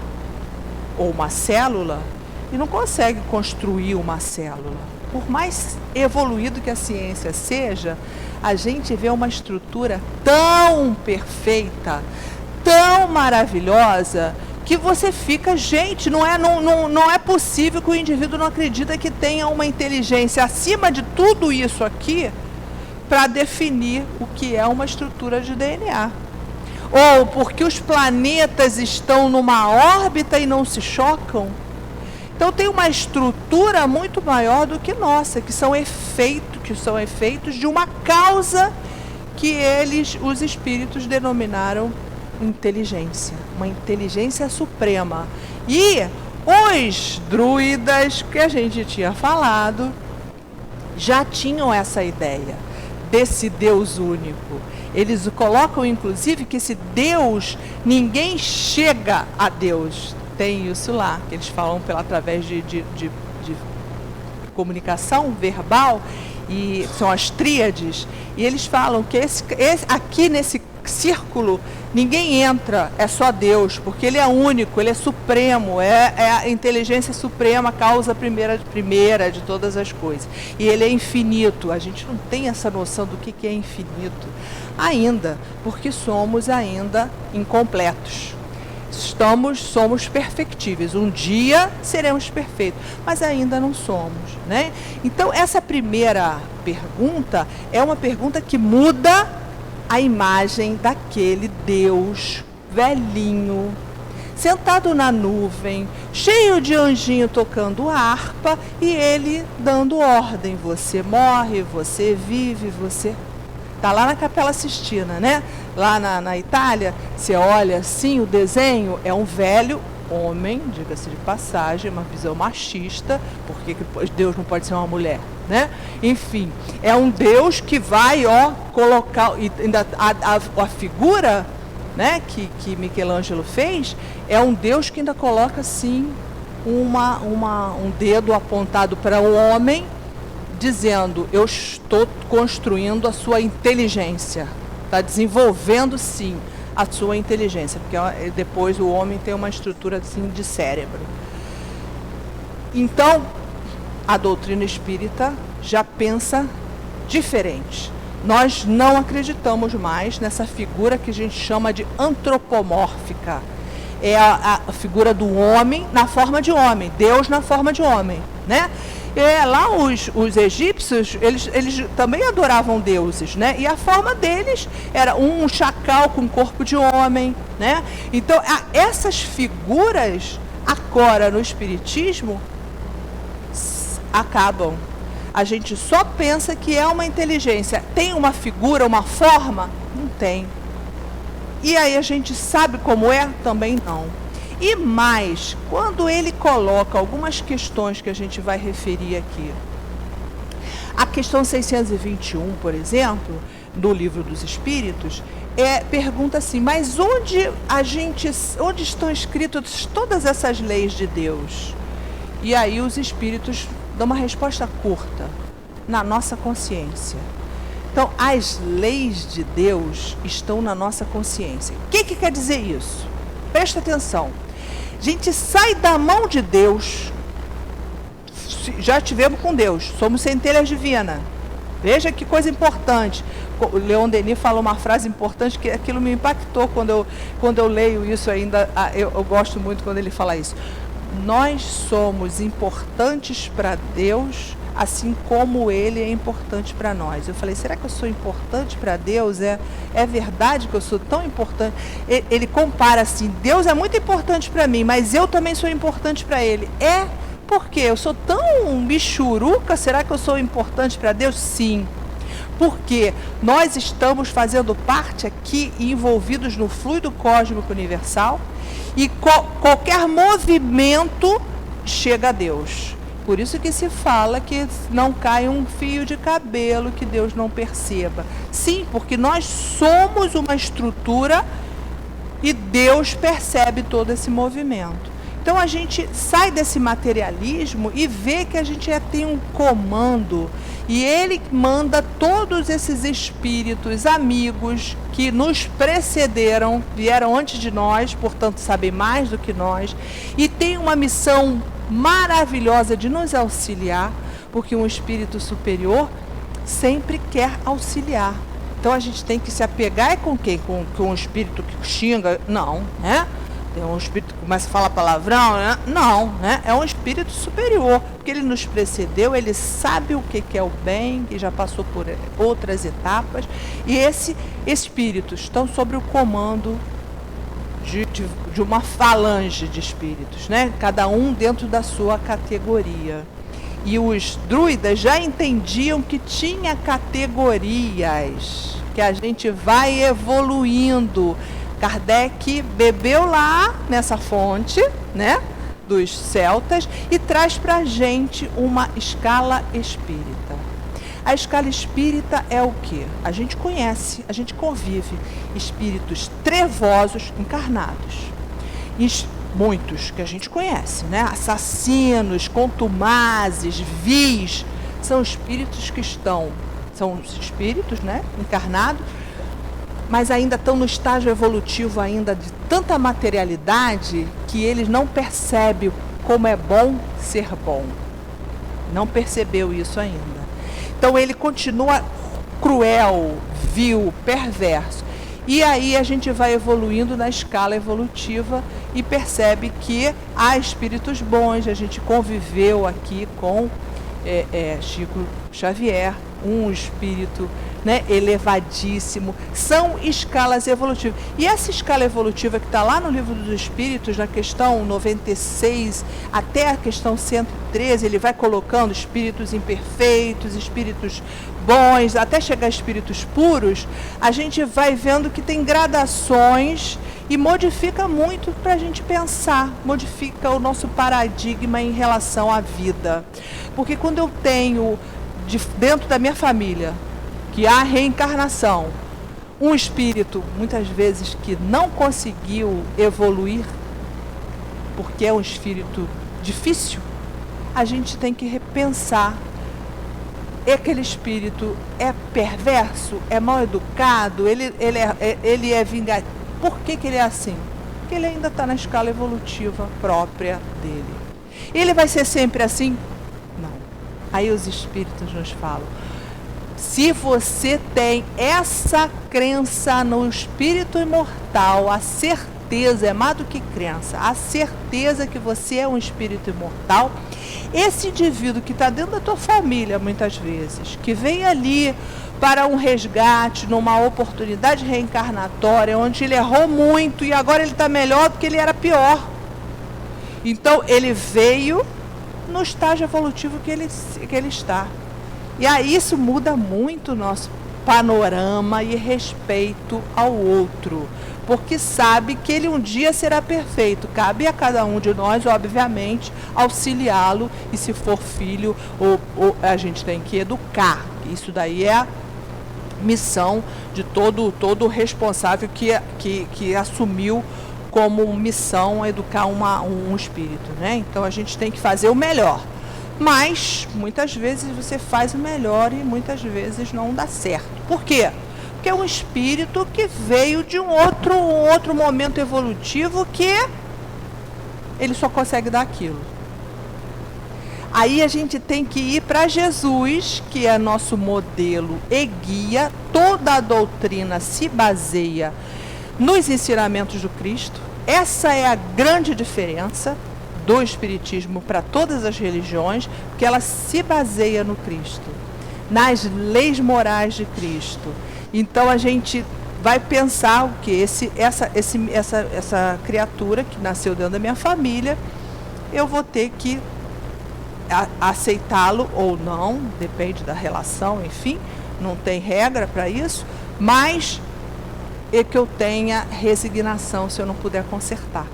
ou uma célula e não consegue construir uma célula. Por mais evoluído que a ciência seja, a gente vê uma estrutura tão perfeita, tão maravilhosa, que você fica, gente, não é possível que o indivíduo não acredita que tenha uma inteligência acima de tudo isso aqui para definir o que é uma estrutura de DNA. Ou porque os planetas estão numa órbita e não se chocam. Então tem uma estrutura muito maior do que nossa, que são efeitos de uma causa que os espíritos denominaram inteligência, uma inteligência suprema. E os druidas que a gente tinha falado já tinham essa ideia desse Deus único. Eles colocam inclusive que esse Deus, ninguém chega a Deus. Tem isso lá, que eles falam através de comunicação verbal, e são as tríades, e eles falam que aqui nesse círculo ninguém entra, é só Deus, porque Ele é único, Ele é supremo, é a inteligência suprema, a causa primeira de todas as coisas. E Ele é infinito. A gente não tem essa noção do que é infinito ainda, porque somos ainda incompletos. Somos perfectíveis. Um dia seremos perfeitos, mas ainda não somos, né? Então, essa primeira pergunta é uma pergunta que muda a imagem daquele Deus velhinho, sentado na nuvem, cheio de anjinho tocando harpa, e ele dando ordem. Você morre, você vive, você... Está lá na Capela Sistina, né? Lá na Itália, você olha assim, o desenho é um velho homem, diga-se de passagem, uma visão machista, porque Deus não pode ser uma mulher, né? Enfim, é um Deus que vai, colocar, e ainda a figura, né, que Michelangelo fez, é um Deus que ainda coloca assim um dedo apontado para o homem, dizendo: eu estou construindo a sua inteligência. Está desenvolvendo, sim, a sua inteligência, porque depois o homem tem uma estrutura assim, de cérebro. Então, a doutrina espírita já pensa diferente. nós não acreditamos mais nessa figura que a gente chama de antropomórfica. É a figura do homem na forma de homem, Deus na forma de homem, né? Lá os egípcios, eles também adoravam deuses, né? E a forma deles era um chacal com corpo de homem, né? Então, essas figuras, agora no espiritismo, acabam. A gente só pensa que é uma inteligência. Tem uma figura, uma forma? Não tem. E aí a gente sabe como é? Também não. E mais, quando ele coloca algumas questões que a gente vai referir aqui. A questão 621, por exemplo, do Livro dos Espíritos, pergunta assim, mas onde estão escritas todas essas leis de Deus? E aí os espíritos dão uma resposta curta, na nossa consciência. Então, as leis de Deus estão na nossa consciência. O que quer dizer isso? Presta atenção. A gente sai da mão de Deus, já estivemos com Deus, somos centelhas divinas. Veja que coisa importante. O Leon Denis falou uma frase importante que aquilo me impactou quando eu leio isso ainda. Eu gosto muito quando ele fala isso. Nós somos importantes para Deus, assim como Ele é importante para nós. Eu falei, será que eu sou importante para Deus? É verdade que eu sou tão importante? Ele compara assim, Deus é muito importante para mim, mas eu também sou importante para Ele. Por quê? Eu sou tão michuruca, será que eu sou importante para Deus? Sim. Porque nós estamos fazendo parte aqui, envolvidos no fluido cósmico universal, e qualquer movimento chega a Deus. Por isso que se fala que não cai um fio de cabelo que Deus não perceba. Sim, porque nós somos uma estrutura e Deus percebe todo esse movimento. Então a gente sai desse materialismo e vê que a gente tem um comando. E Ele manda todos esses espíritos amigos que nos precederam, vieram antes de nós, portanto sabem mais do que nós, e tem uma missão maravilhosa de nos auxiliar, porque um espírito superior sempre quer auxiliar. Então a gente tem que se apegar com quem? Com um espírito que xinga? Não, né? Tem um espírito que começa a falar palavrão? Né? Não, né? É um espírito superior, porque ele nos precedeu, ele sabe o que é o bem, que já passou por outras etapas, e esses espíritos estão sob o comando de uma falange de espíritos, né? Cada um dentro da sua categoria. E os druidas já entendiam que tinha categorias, que a gente vai evoluindo. Kardec bebeu lá nessa fonte, né, dos celtas, e traz para a gente uma escala espírita. A escala espírita é o quê? A gente conhece, a gente convive espíritos trevosos encarnados. Muitos que a gente conhece, né? Assassinos, contumazes, vis, são espíritos que são espíritos, né, encarnados, mas ainda estão no estágio evolutivo ainda de tanta materialidade que eles não percebem como é bom ser bom. Não percebeu isso ainda. Então ele continua cruel, vil, perverso. E aí a gente vai evoluindo na escala evolutiva e percebe que há espíritos bons. A gente conviveu aqui com Chico Xavier, um espírito, né, elevadíssimo. São escalas evolutivas. E essa escala evolutiva que está lá no Livro dos Espíritos, na questão 96 até a questão 113, ele vai colocando espíritos imperfeitos, espíritos bons, até chegar a espíritos puros. A gente vai vendo que tem gradações e modifica muito para a gente pensar, modifica o nosso paradigma em relação à vida. Porque quando eu tenho dentro da minha família que há reencarnação, um espírito muitas vezes que não conseguiu evoluir porque é um espírito difícil, a gente tem que repensar. Aquele espírito é perverso, é mal educado, ele é vingativo. Por que ele é assim? Porque ele ainda está na escala evolutiva própria dele. Ele vai ser sempre assim? Não. Aí os espíritos nos falam, Se você tem essa crença no espírito imortal, a certeza, é mais do que crença, a certeza que você é um espírito imortal, esse indivíduo que está dentro da tua família, muitas vezes, que vem ali para um resgate, numa oportunidade reencarnatória, onde ele errou muito e agora ele está melhor do que ele era pior. Então, ele veio no estágio evolutivo que ele está. E aí isso muda muito o nosso panorama e respeito ao outro, porque sabe que ele um dia será perfeito. Cabe a cada um de nós, obviamente, auxiliá-lo, e se for filho, ou a gente tem que educar. Isso daí é a missão de todo responsável que assumiu como missão educar um espírito, né? Então a gente tem que fazer o melhor. Mas, muitas vezes você faz o melhor e muitas vezes não dá certo. Por quê? Porque é um espírito que veio de um outro momento evolutivo que ele só consegue dar aquilo. Aí a gente tem que ir para Jesus, que é nosso modelo e guia. Toda a doutrina se baseia nos ensinamentos do Cristo. Essa é a grande diferença do Espiritismo para todas as religiões, porque ela se baseia no Cristo, nas leis morais de Cristo. Então a gente vai pensar o que essa criatura que nasceu dentro da minha família, eu vou ter que aceitá-lo ou não, depende da relação, enfim, não tem regra para isso, mas é que eu tenha resignação se eu não puder consertar,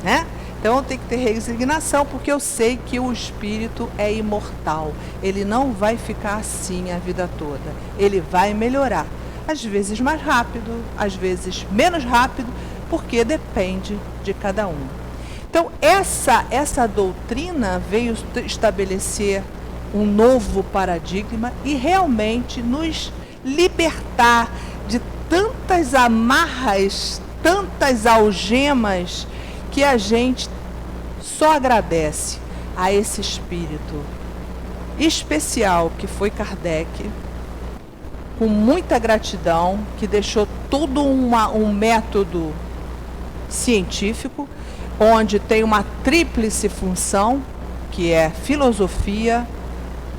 né? Então eu tenho que ter resignação, porque eu sei que o espírito é imortal. Ele não vai ficar assim a vida toda. Ele vai melhorar. Às vezes mais rápido, às vezes menos rápido, porque depende de cada um. Então essa doutrina veio estabelecer um novo paradigma e realmente nos libertar de tantas amarras, tantas algemas, que a gente só agradece a esse espírito especial que foi Kardec, com muita gratidão, que deixou todo um método científico, onde tem uma tríplice função, que é filosofia,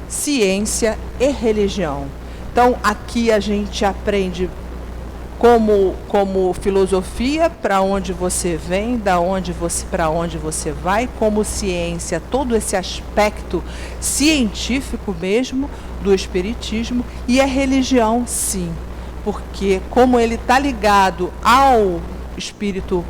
ciência e religião. Então, aqui a gente aprende como filosofia, para onde você vem, para onde você vai, como ciência, todo esse aspecto científico mesmo do espiritismo, e a religião, sim, porque como ele está ligado ao espírito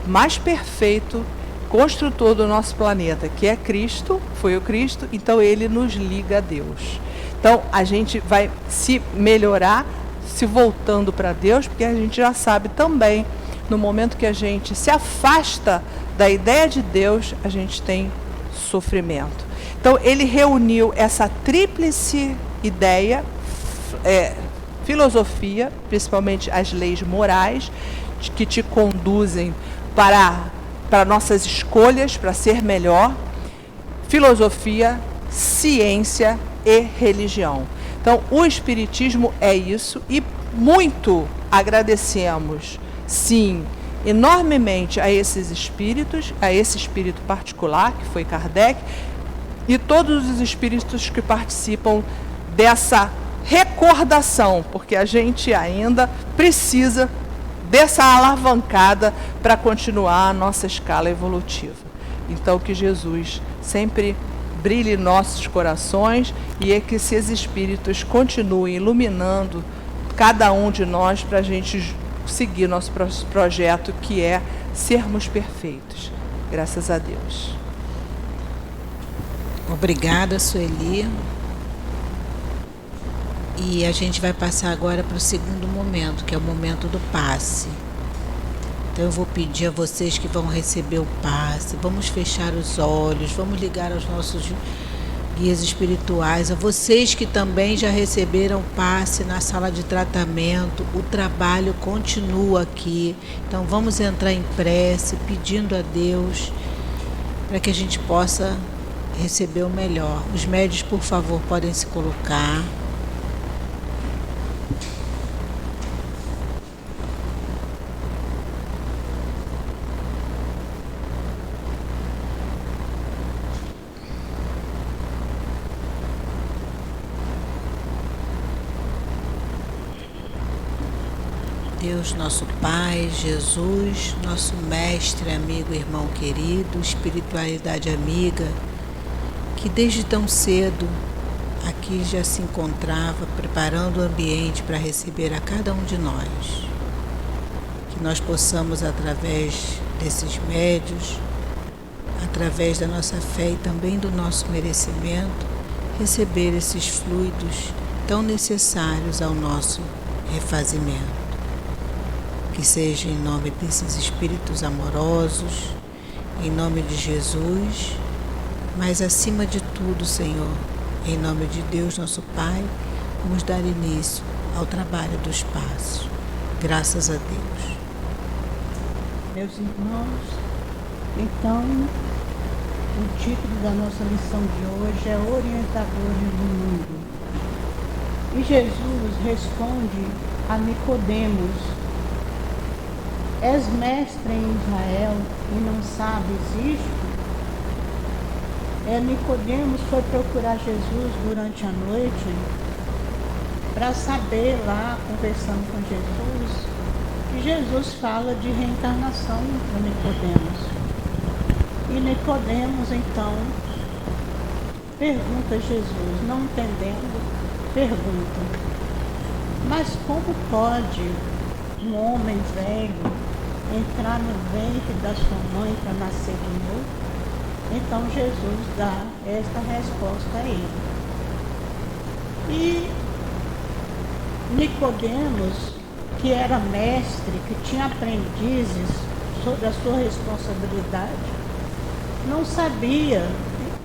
mais perfeito, construtor do nosso planeta, que é Cristo, foi o Cristo, então ele nos liga a Deus. Então a gente vai se melhorar se voltando para Deus, porque a gente já sabe também, no momento que a gente se afasta da ideia de Deus, a gente tem sofrimento. Então ele reuniu essa tríplice ideia, filosofia, principalmente as leis morais, que te conduzem para nossas escolhas, para ser melhor, filosofia, ciência e religião. Então, o Espiritismo é isso, e muito agradecemos, sim, enormemente a esses espíritos, a esse espírito particular, que foi Kardec, e todos os espíritos que participam dessa recordação, porque a gente ainda precisa dessa alavancada para continuar a nossa escala evolutiva. Então, que Jesus sempre brilhe em nossos corações, e é que esses espíritos continuem iluminando cada um de nós para a gente seguir nosso projeto, que é sermos perfeitos. Graças a Deus. Obrigada, Sueli. E a gente vai passar agora para o segundo momento, que é o momento do passe. Então eu vou pedir a vocês que vão receber o passe, vamos fechar os olhos, vamos ligar aos nossos guias espirituais, a vocês que também já receberam passe na sala de tratamento. O trabalho continua aqui, então vamos entrar em prece, pedindo a Deus para que a gente possa receber o melhor. Os médios, por favor, podem se colocar. Deus, nosso Pai, Jesus, nosso mestre, amigo, irmão querido, espiritualidade amiga, que desde tão cedo aqui já se encontrava preparando o ambiente para receber a cada um de nós. Que nós possamos, através desses médios, através da nossa fé e também do nosso merecimento, receber esses fluidos tão necessários ao nosso refazimento. Que seja em nome desses espíritos amorosos, em nome de Jesus, mas acima de tudo, Senhor, em nome de Deus, nosso Pai, vamos dar início ao trabalho dos passos. Graças a Deus. Meus irmãos, então, o título da nossa lição de hoje é Orientadores do Mundo. E Jesus responde a Nicodemos: és mestre em Israel e não sabes isto? Nicodemos foi procurar Jesus durante a noite para saber lá, conversando com Jesus, que Jesus fala de reencarnação para Nicodemos. E Nicodemos então pergunta a Jesus, não entendendo, pergunta: mas como pode um homem velho entrar no ventre da sua mãe para nascer de novo? Então Jesus dá esta resposta a ele. E Nicodemos, que era mestre, que tinha aprendizes sobre a sua responsabilidade, não sabia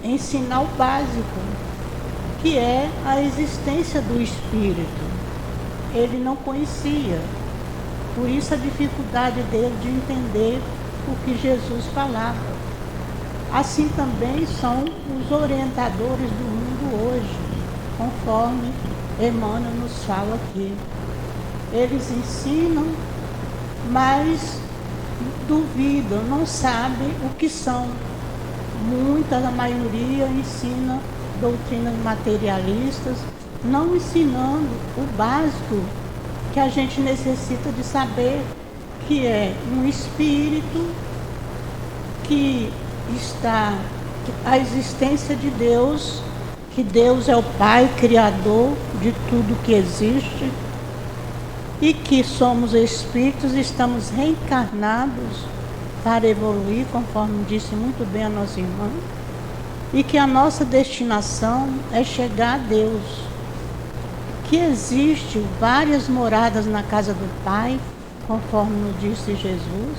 ensinar o básico, que é a existência do Espírito. Ele não conhecia. Por isso a dificuldade dele de entender o que Jesus falava. Assim também são os orientadores do mundo hoje, conforme Emmanuel nos fala aqui. Eles ensinam, mas duvidam, não sabem o que são. A maioria ensina doutrinas materialistas, não ensinando o básico que a gente necessita de saber, que é um espírito que está a existência de Deus, que Deus é o Pai Criador de tudo que existe e que somos espíritos e estamos reencarnados para evoluir, conforme disse muito bem a nossa irmã, e que a nossa destinação é chegar a Deus, que existe várias moradas na casa do Pai, conforme nos disse Jesus,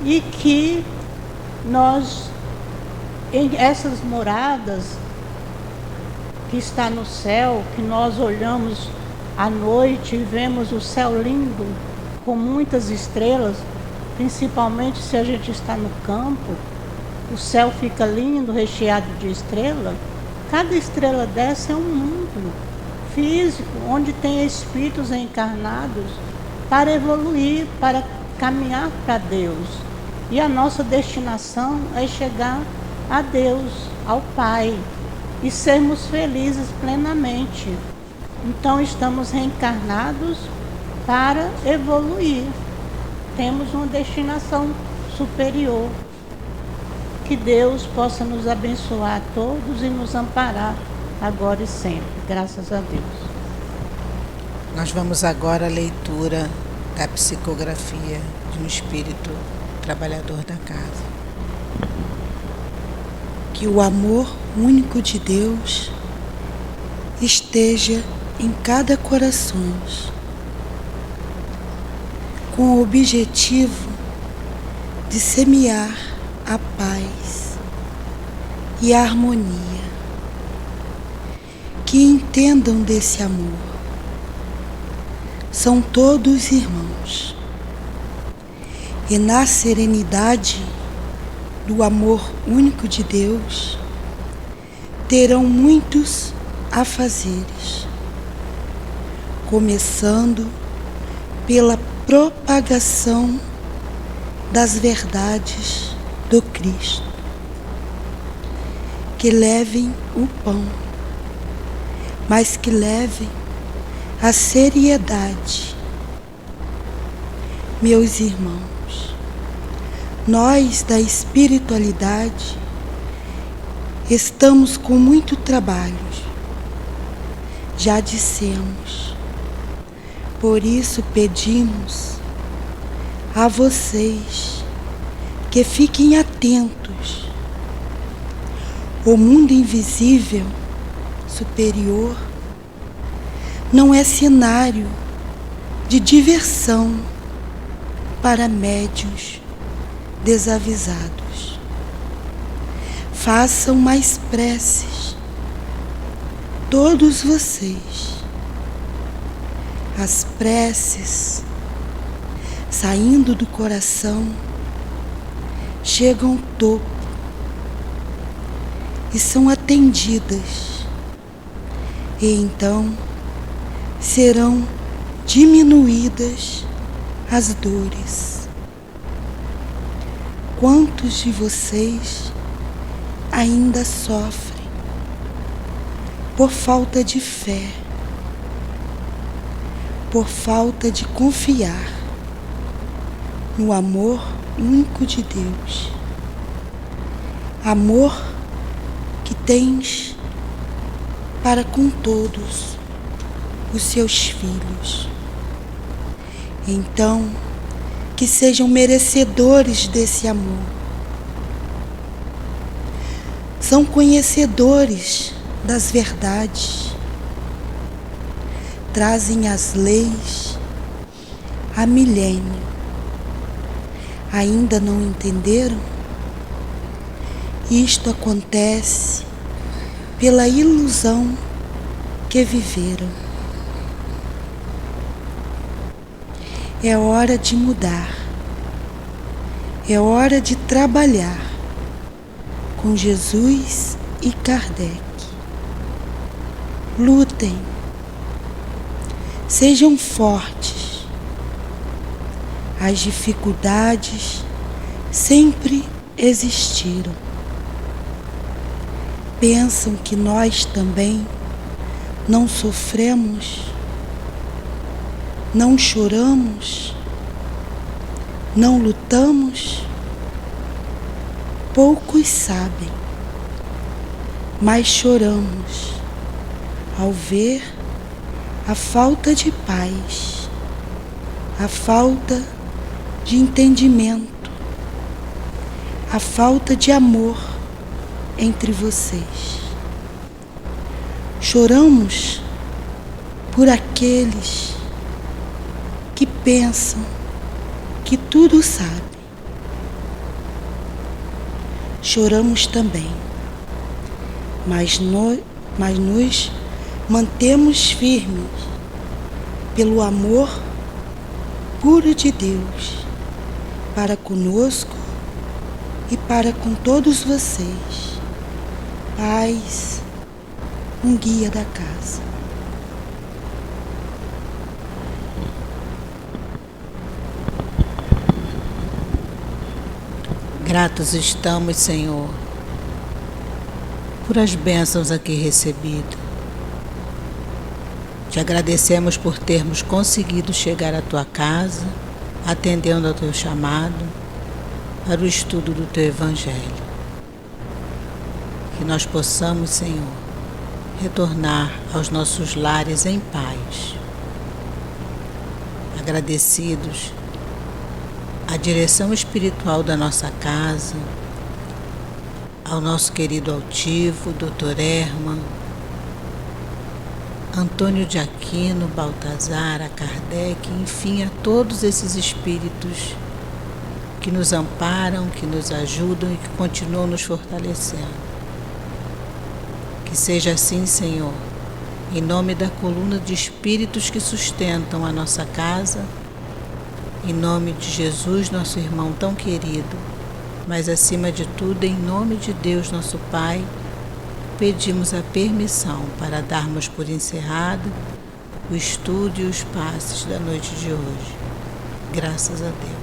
e que nós, em essas moradas que está no céu, que nós olhamos à noite e vemos o céu lindo, com muitas estrelas, principalmente se a gente está no campo, o céu fica lindo, recheado de estrela. Cada estrela dessa é um mundo físico, onde tem espíritos encarnados para evoluir, para caminhar para Deus. E a nossa destinação é chegar a Deus, ao Pai, e sermos felizes plenamente. Então estamos reencarnados para evoluir. Temos uma destinação superior. Que Deus possa nos abençoar a todos e nos amparar agora e sempre. Graças a Deus. Nós vamos agora à leitura da psicografia de um espírito trabalhador da casa. Que o amor único de Deus esteja em cada coração, com o objetivo de semear a paz e a harmonia. Que entendam desse amor. São todos irmãos. E na serenidade do amor único de Deus, terão muitos afazeres, começando pela propagação das verdades do Cristo. Que levem o pão, mas que levem a seriedade Meus irmãos, nós da espiritualidade estamos com muito trabalho, já dissemos. Por isso pedimos a vocês que fiquem atentos. O mundo invisível superior não é cenário de diversão para médiuns desavisados. Façam mais preces, todos vocês. As preces, saindo do coração, chegam ao topo e são atendidas, e então serão diminuídas as dores. Quantos de vocês ainda sofrem por falta de fé, por falta de confiar no amor único de Deus, amor que tens para com todos os seus filhos? Então, que sejam merecedores desse amor. São conhecedores das verdades, trazem as leis há milênio. Ainda não entenderam? Isto acontece pela ilusão que viveram. É hora de mudar. É hora de trabalhar com Jesus e Kardec. Lutem. Sejam fortes. As dificuldades sempre existiram. Pensam que nós também não sofremos, não choramos, não lutamos? Poucos sabem, mas choramos ao ver a falta de paz, a falta de entendimento, a falta de amor entre vocês. Choramos por aqueles que pensam que tudo sabem. Choramos também, mas nos mantemos firmes pelo amor puro de Deus para conosco e para com todos vocês. Paz, um guia da casa. Gratos estamos, Senhor, por as bênçãos aqui recebidas. Te agradecemos por termos conseguido chegar à tua casa, atendendo ao teu chamado para o estudo do teu Evangelho. Que nós possamos, Senhor, retornar aos nossos lares em paz, agradecidos à direção espiritual da nossa casa, ao nosso querido altivo, Dr. Herman, Antônio de Aquino, Baltazar, a Kardec, enfim, a todos esses espíritos que nos amparam, que nos ajudam e que continuam nos fortalecendo. Que seja assim, Senhor, em nome da coluna de espíritos que sustentam a nossa casa, em nome de Jesus, nosso irmão tão querido, mas acima de tudo, em nome de Deus, nosso Pai, pedimos a permissão para darmos por encerrado o estudo e os passes da noite de hoje. Graças a Deus.